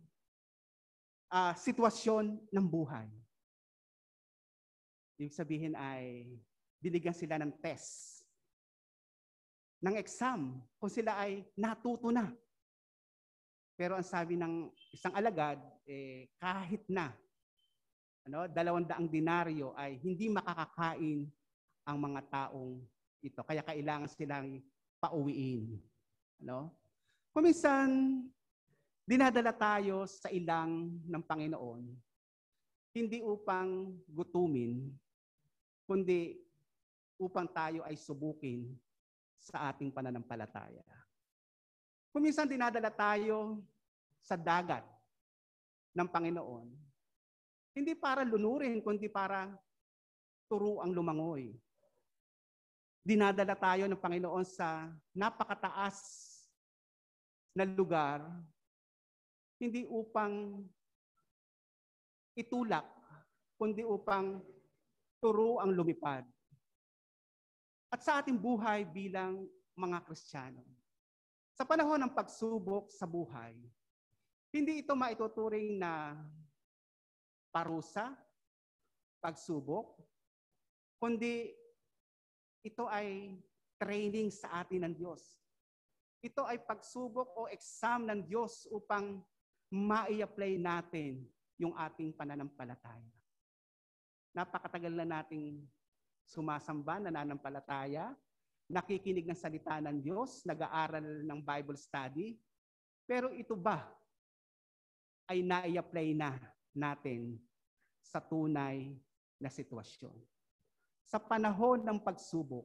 sitwasyon ng buhay. Ibig sabihin ay binigyan sila ng test, ng exam, kung sila ay natuto na. Pero ang sabi ng isang alagad, kahit na 200 denaryo ay hindi makakakain ang mga taong ito. Kaya kailangan silang pauwiin. Kung minsan, dinadala tayo sa ilang ng Panginoon, hindi upang gutumin, kundi upang tayo ay subukin sa ating pananampalataya. Kung minsan dinadala tayo sa dagat ng Panginoon, hindi para lunurin, kundi para turuang lumangoy. Dinadala tayo ng Panginoon sa napakataas na lugar, hindi upang itulak, kundi upang turuang lumipad. At sa ating buhay bilang mga Kristiyano, sa panahon ng pagsubok sa buhay, hindi ito maituturing na parusa, pagsubok, kundi ito ay training sa atin ng Diyos. Ito ay pagsubok o exam ng Diyos upang ma-i-apply natin yung ating pananampalataya. Napakatagal na nating sumasamba, nananampalataya, nakikinig ng salita ng Diyos, nag-aaral ng Bible study, pero ito ba ay na-i-apply na natin sa tunay na sitwasyon? Sa panahon ng pagsubok,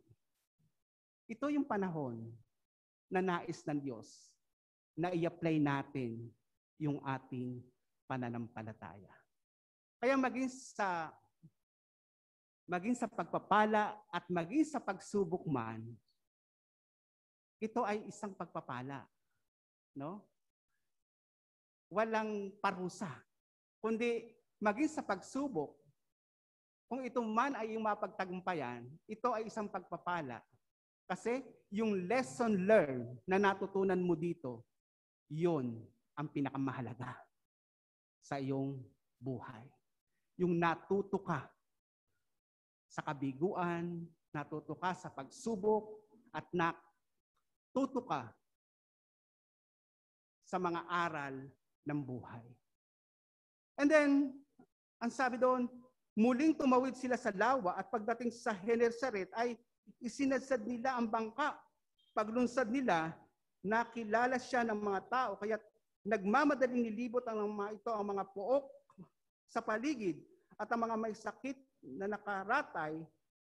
ito yung panahon na nais ng Diyos na i-apply natin yung ating pananampalataya. Kaya maging sa pagpapala at maging sa pagsubok man, ito ay isang pagpapala. Walang parusa. Kundi maging sa pagsubok, kung ito man ay yung mapagtagumpayan, ito ay isang pagpapala. Kasi yung lesson learned na natutunan mo dito, yun ang pinakamahalaga sa iyong buhay. Yung natuto ka sa kabiguan, natuto ka sa pagsubok, at natuto ka sa mga aral ng buhay. And then, ang sabi doon, muling tumawid sila sa lawa at pagdating sa Genesaret ay isinadsad nila ang bangka. Paglunsad nila, nakilala siya ng mga tao, kaya nagmamadaling nilibot ang mga ito ang mga pook sa paligid at ang mga may sakit na nakaratay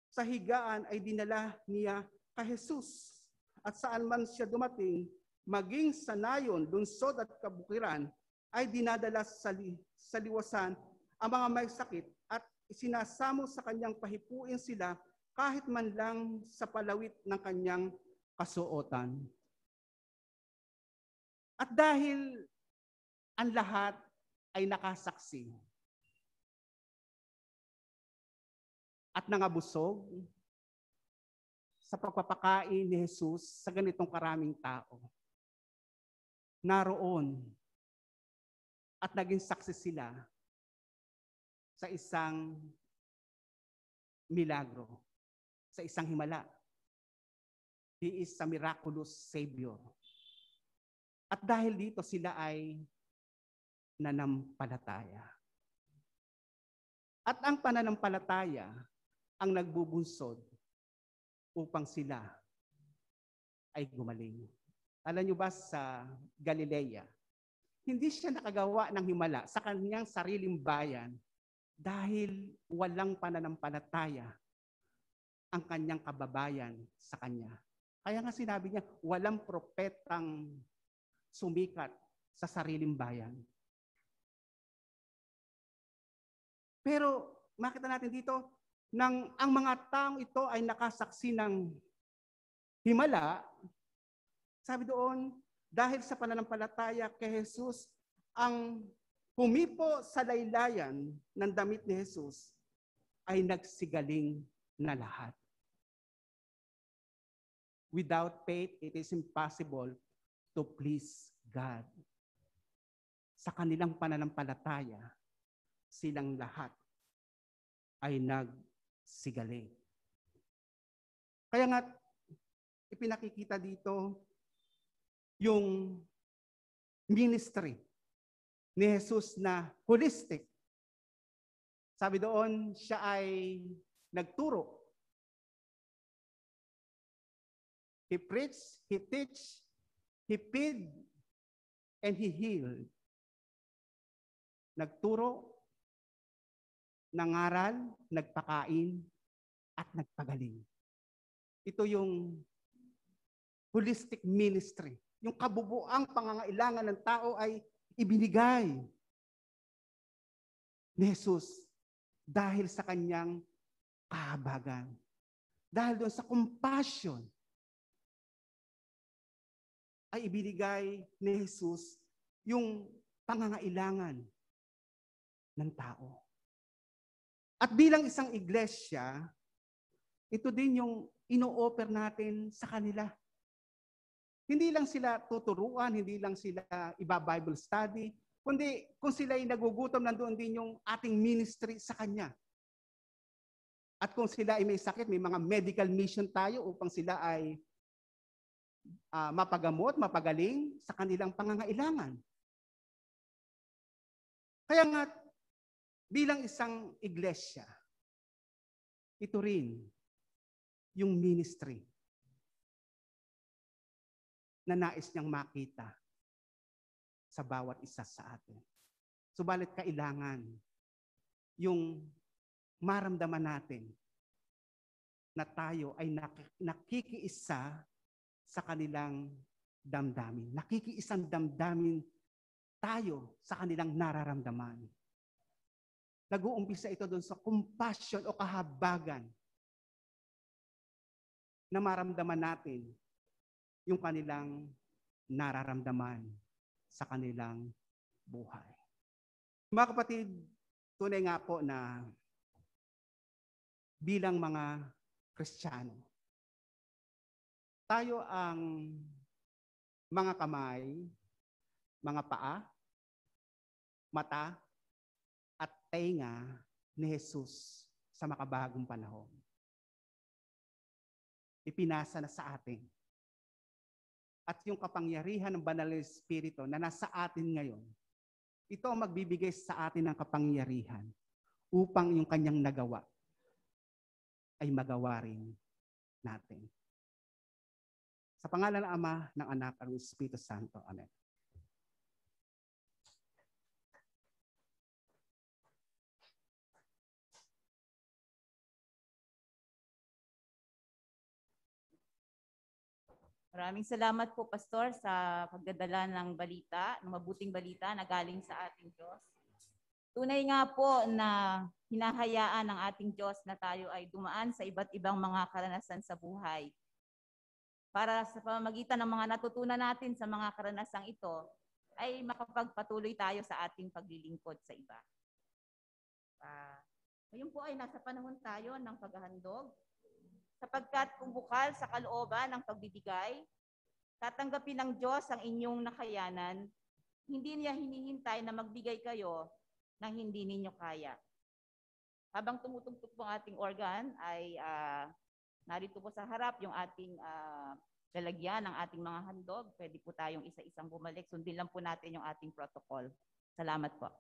sa higaan ay dinala niya kay Jesus. At saan man siya dumating, maging sa nayon, lungsod at kabukiran, ay dinadala sa liwasan ang mga may sakit at isinasamo sa kanyang pahipuin sila kahit man lang sa palawit ng kanyang kasuotan. At dahil ang lahat ay nakasaksi at nangabusog sa pagpapakain ni Jesus sa ganitong karaming tao, naroon at naging saksi sila sa isang milagro, sa isang himala. He is a miraculous Savior. At dahil dito sila ay nanampalataya. At ang pananampalataya ang nagbubunsod upang sila ay gumaling. Alam niyo ba sa Galilea, hindi siya nakagawa ng himala sa kanyang sariling bayan, dahil walang pananampalataya ang kanyang kababayan sa kanya. Kaya nga sinabi niya, walang propetang sumikat sa sariling bayan. Pero makita natin dito, nang ang mga taong ito ay nakasaksi ng himala, sabi doon, dahil sa pananampalataya kay Jesus, ang humipo sa laylayan ng damit ni Jesus ay nagsigaling na lahat. Without faith, it is impossible to please God. Sa kanilang pananampalataya, silang lahat ay nagsigaling. Kaya nga, ipinakikita dito yung ministry ni Jesus na holistic. Sabi doon, siya ay nagturo. He preached, he teach, he feed, and he healed. Nagturo, nangaral, nagpakain, at nagpagaling. Ito yung holistic ministry. Yung kabubuang pangangailangan ng tao ay ibinigay ni Jesus dahil sa kanyang kahabagan. Dahil doon sa compassion ay ibinigay ni Jesus yung pangangailangan ng tao. At bilang isang iglesia, ito din yung ino-offer natin sa kanila. Hindi lang sila tuturuan, hindi lang sila iba-Bible study, kundi kung sila ay nagugutom, nandoon din yung ating ministry sa Kanya. At kung sila ay may sakit, may mga medical mission tayo upang sila ay mapagamot, mapagaling sa kanilang pangangailangan. Kaya nga, bilang isang iglesia, ito rin yung ministry na nais niyang makita sa bawat isa sa atin. Subalit kailangan yung maramdaman natin na tayo ay nakikiisa sa kanilang damdamin. Nakikiisang damdamin tayo sa kanilang nararamdaman. Nag-uumpisa ito doon sa compassion o kahabagan na maramdaman natin yung kanilang nararamdaman sa kanilang buhay. Mga kapatid, tunay nga po na bilang mga Kristiyano, tayo ang mga kamay, mga paa, mata, at tenga ni Jesus sa makabagong panahon. Ipinasa na sa atin. At yung kapangyarihan ng Banal na Espiritu na nasa atin ngayon, ito ang magbibigay sa atin ng kapangyarihan upang yung kanyang nagawa ay magawa rin natin. Sa pangalan ng Ama, ng Anak, at ng Espiritu Santo. Amen. Maraming salamat po, Pastor, sa pagdadala ng balita, ng mabuting balita na galing sa ating Diyos. Tunay nga po na hinahayaan ng ating Diyos na tayo ay dumaan sa iba't ibang mga karanasan sa buhay. Para sa pamamagitan ng mga natutunan natin sa mga karanasang ito, ay makapagpatuloy tayo sa ating paglilingkod sa iba. Ngayon po ay nasa panahon tayo ng paghahandog, sapagkat kung bukal sa kalooban ng pagbibigay, tatanggapin ng Diyos ang inyong nakayanan, hindi niya hinihintay na magbigay kayo ng hindi ninyo kaya. Habang tumutugtog po ang ating organ, ay narito po sa harap yung ating lalagyan ng ating mga handog. Pwede po tayong isa-isang bumalik. Sundin lang po natin yung ating protocol. Salamat po.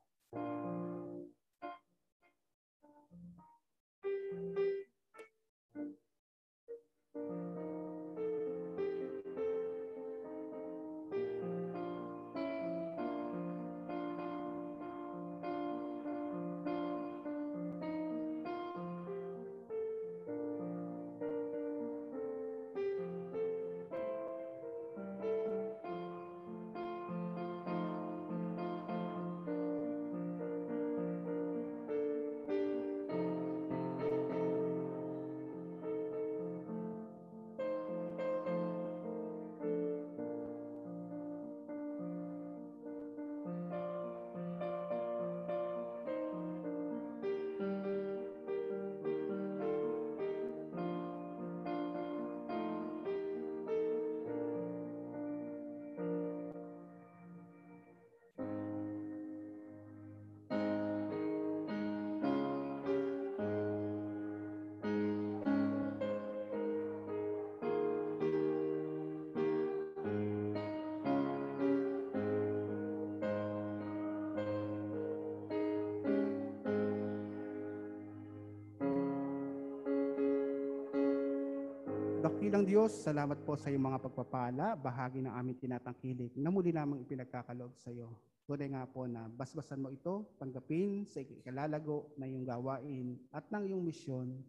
Dakilang Diyos, salamat po sa iyong mga pagpapala, bahagi ng aming tinatangkilik na muli lamang ipinagkakaloob sa iyo. Tunay nga po na basbasan mo ito, tanggapin sa ikalalago na iyong gawain at ng iyong misyon.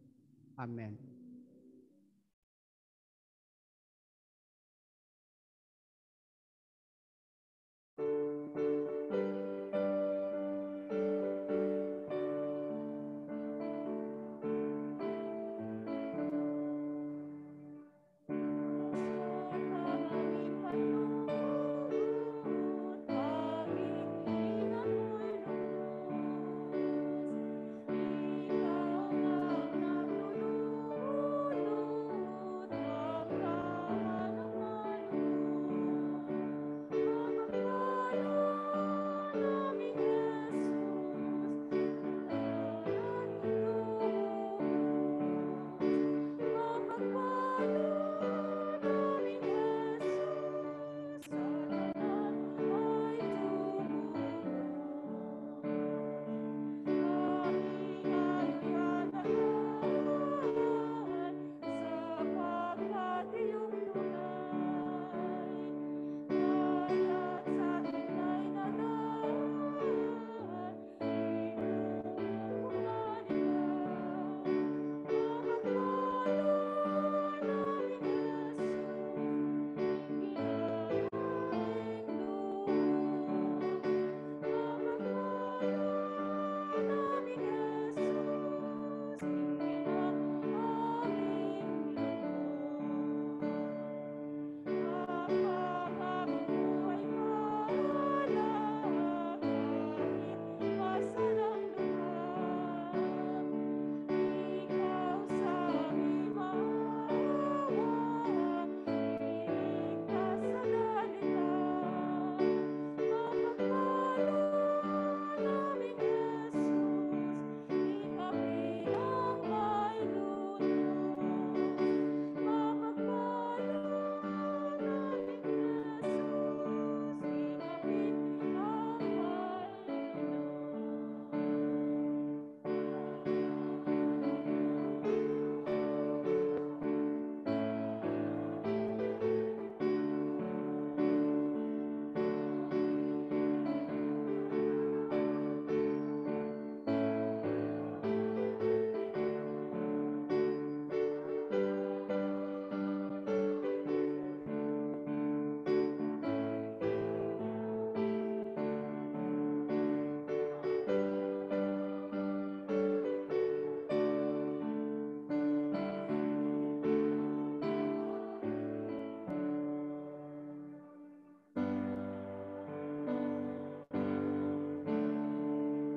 Amen.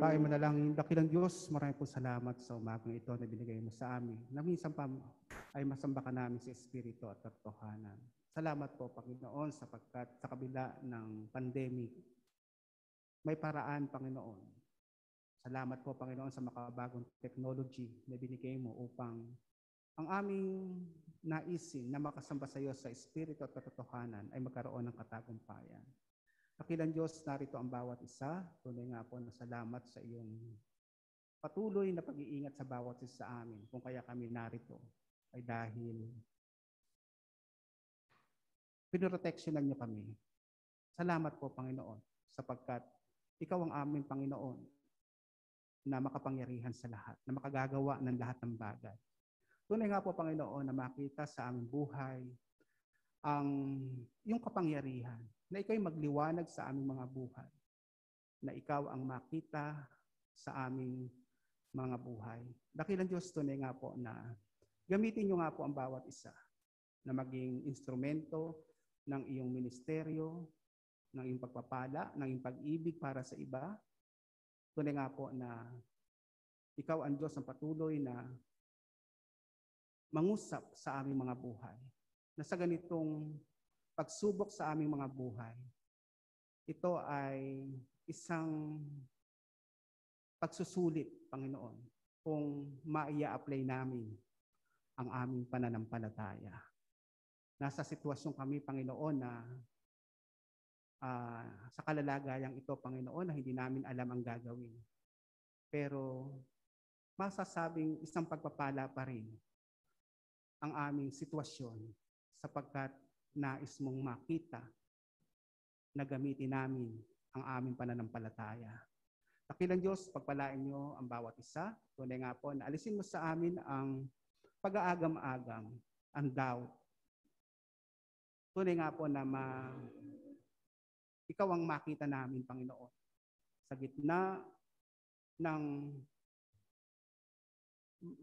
Tayo manalangin. Dakilang Diyos, maraming po salamat sa umagang ito na binigay mo sa amin. Na minsan pa ay masamba ka namin sa Espiritu at katotohanan. Salamat po, Panginoon, sapagkat sa kabila ng pandemic, may paraan, Panginoon. Salamat po, Panginoon, sa makabagong technology na binigay mo upang ang aming naisin na makasamba sa iyo sa Espiritu at katotohanan ay magkaroon ng katagumpayan. Dakilang Diyos, narito ang bawat isa. Tunay nga po na salamat sa iyong patuloy na pag-iingat sa bawat isa sa amin. Kung kaya kami narito ay dahil pinoproteksyonan niyo kami. Salamat po, Panginoon, sapagkat ikaw ang aming Panginoon na makapangyarihan sa lahat, na makagagawa ng lahat ng bagay. Tunay nga po, Panginoon, na makita sa aming buhay ang iyong kapangyarihan, na ikaw'y magliwanag sa aming mga buhay, na ikaw ang makita sa aming mga buhay. Dakilang Diyos, tunay nga po na gamitin niyo nga po ang bawat isa na maging instrumento ng iyong ministeryo, ng iyong pagpapala, ng iyong pag-ibig para sa iba. Tunay nga po na ikaw ang Diyos ang patuloy na mangusap sa aming mga buhay. Na sa ganitong pagsubok sa aming mga buhay, ito ay isang pagsusulit, Panginoon, kung maia-apply namin ang aming pananampalataya. Nasa sitwasyon kami, Panginoon, na sa kalalagayang ito, Panginoon, na hindi namin alam ang gagawin. Pero masasabing isang pagpapala pa rin ang aming sitwasyon sapagkat nais mong makita na gamitin namin ang aming pananampalataya. Dakilang Diyos, pagpalain niyo ang bawat isa. Tunay nga po na alisin mo sa amin ang pag-aagam-agam, ang doubt. Tunay nga po na ikaw ang makita namin, Panginoon, sa gitna ng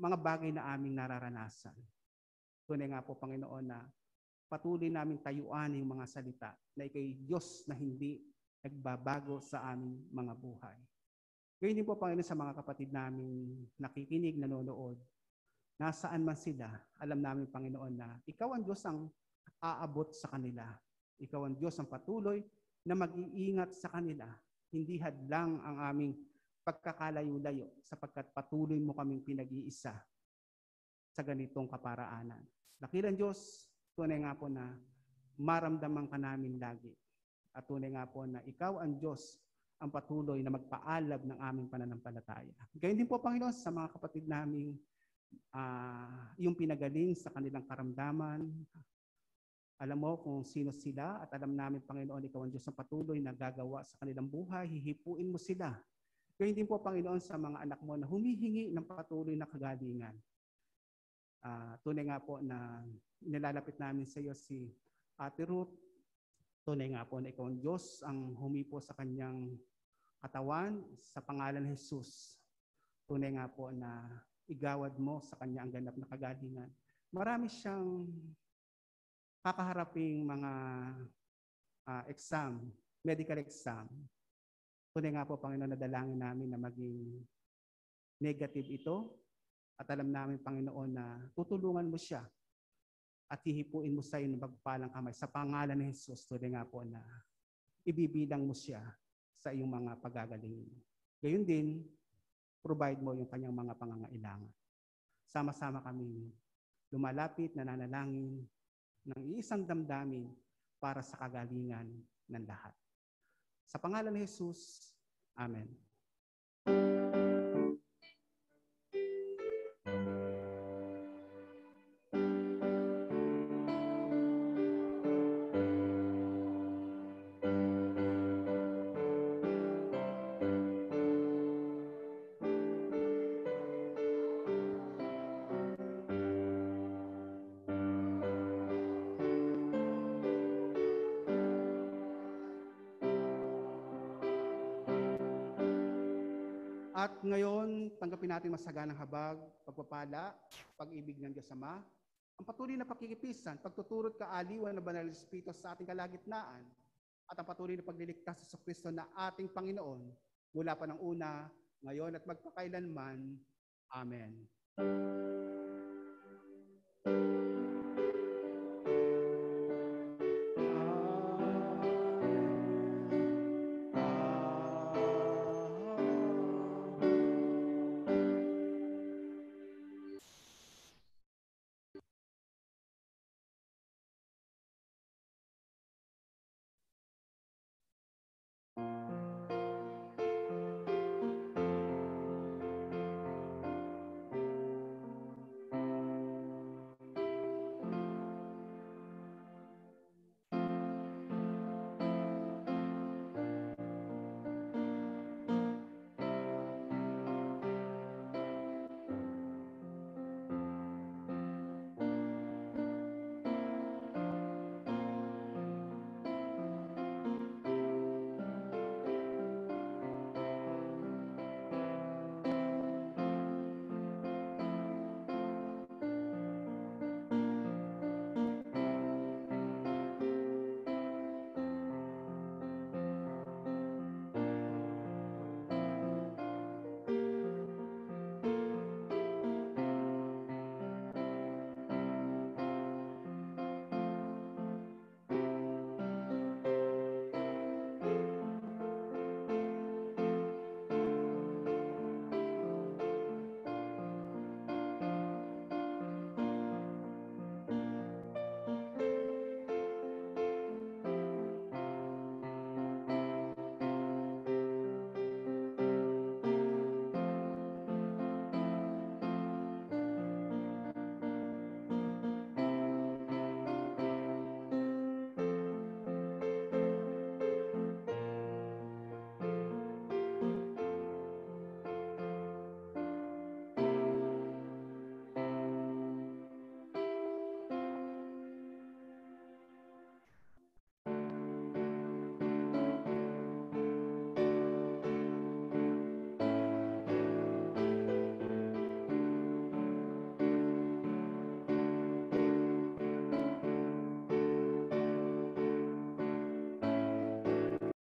mga bagay na aming nararanasan. Tunay nga po, Panginoon, na patuloy namin tayuan yung mga salita na ikay Diyos na hindi nagbabago sa aming mga buhay. Gayun din po, Panginoon, sa mga kapatid namin nakikinig, nanonood, nasaan man sila, alam namin, Panginoon, na ikaw ang Diyos ang aabot sa kanila. Ikaw ang Diyos ang patuloy na mag-iingat sa kanila. Hindi hadlang ang aming pagkakalayo-layo sapagkat patuloy mo kaming pinag-iisa sa ganitong kaparaanan. Dakilang Diyos, tunay nga po na maramdaman ka namin lagi. At tunay nga po na ikaw ang Diyos ang patuloy na magpaalab ng aming pananampalataya. Gayun din po, Panginoon, sa mga kapatid namin yung pinagaling sa kanilang karamdaman. Alam mo kung sino sila at alam namin, Panginoon, ikaw ang Diyos ang patuloy na gagawa sa kanilang buhay. Hihipuin mo sila. Gayun din po, Panginoon, sa mga anak mo na humihingi ng patuloy na kagalingan. Tunay nga po na nilalapit namin sa iyo si Ate Ruth. Tunay nga po na ikaw ang Diyos ang humipo sa kanyang katawan sa pangalan ni Jesus. Tunay nga po na igawad mo sa kanya ang ganap na kagalingan. Marami siyang kakaharaping mga exam, medical exam. Tunay nga po, Panginoon, nadalangin namin na maging negative ito. At alam namin, Panginoon, na tutulungan mo siya at hihipuin mo sa iyo ng magpalang kamay sa pangalan ni Jesus. Tunay nga po na ibibilang mo siya sa iyong mga pagagalingin. Gayun din, provide mo yung kanyang mga pangangailangan. Sama-sama kami lumalapit, nananalangin ng iisang damdamin para sa kagalingan ng lahat. Sa pangalan ni Jesus, Amen. At ngayon, tanggapin natin masaganang habag, pagpapala, pag-ibig ng Diyos Ama, ang patuloy na pakikipisan, pagtuturot kaaliwan ng Banal na Espiritu sa ating kalagitnaan, at ang patuloy na pagliligtas sa Kristo na ating Panginoon, mula pa ng una, ngayon at magpakailanman. Amen.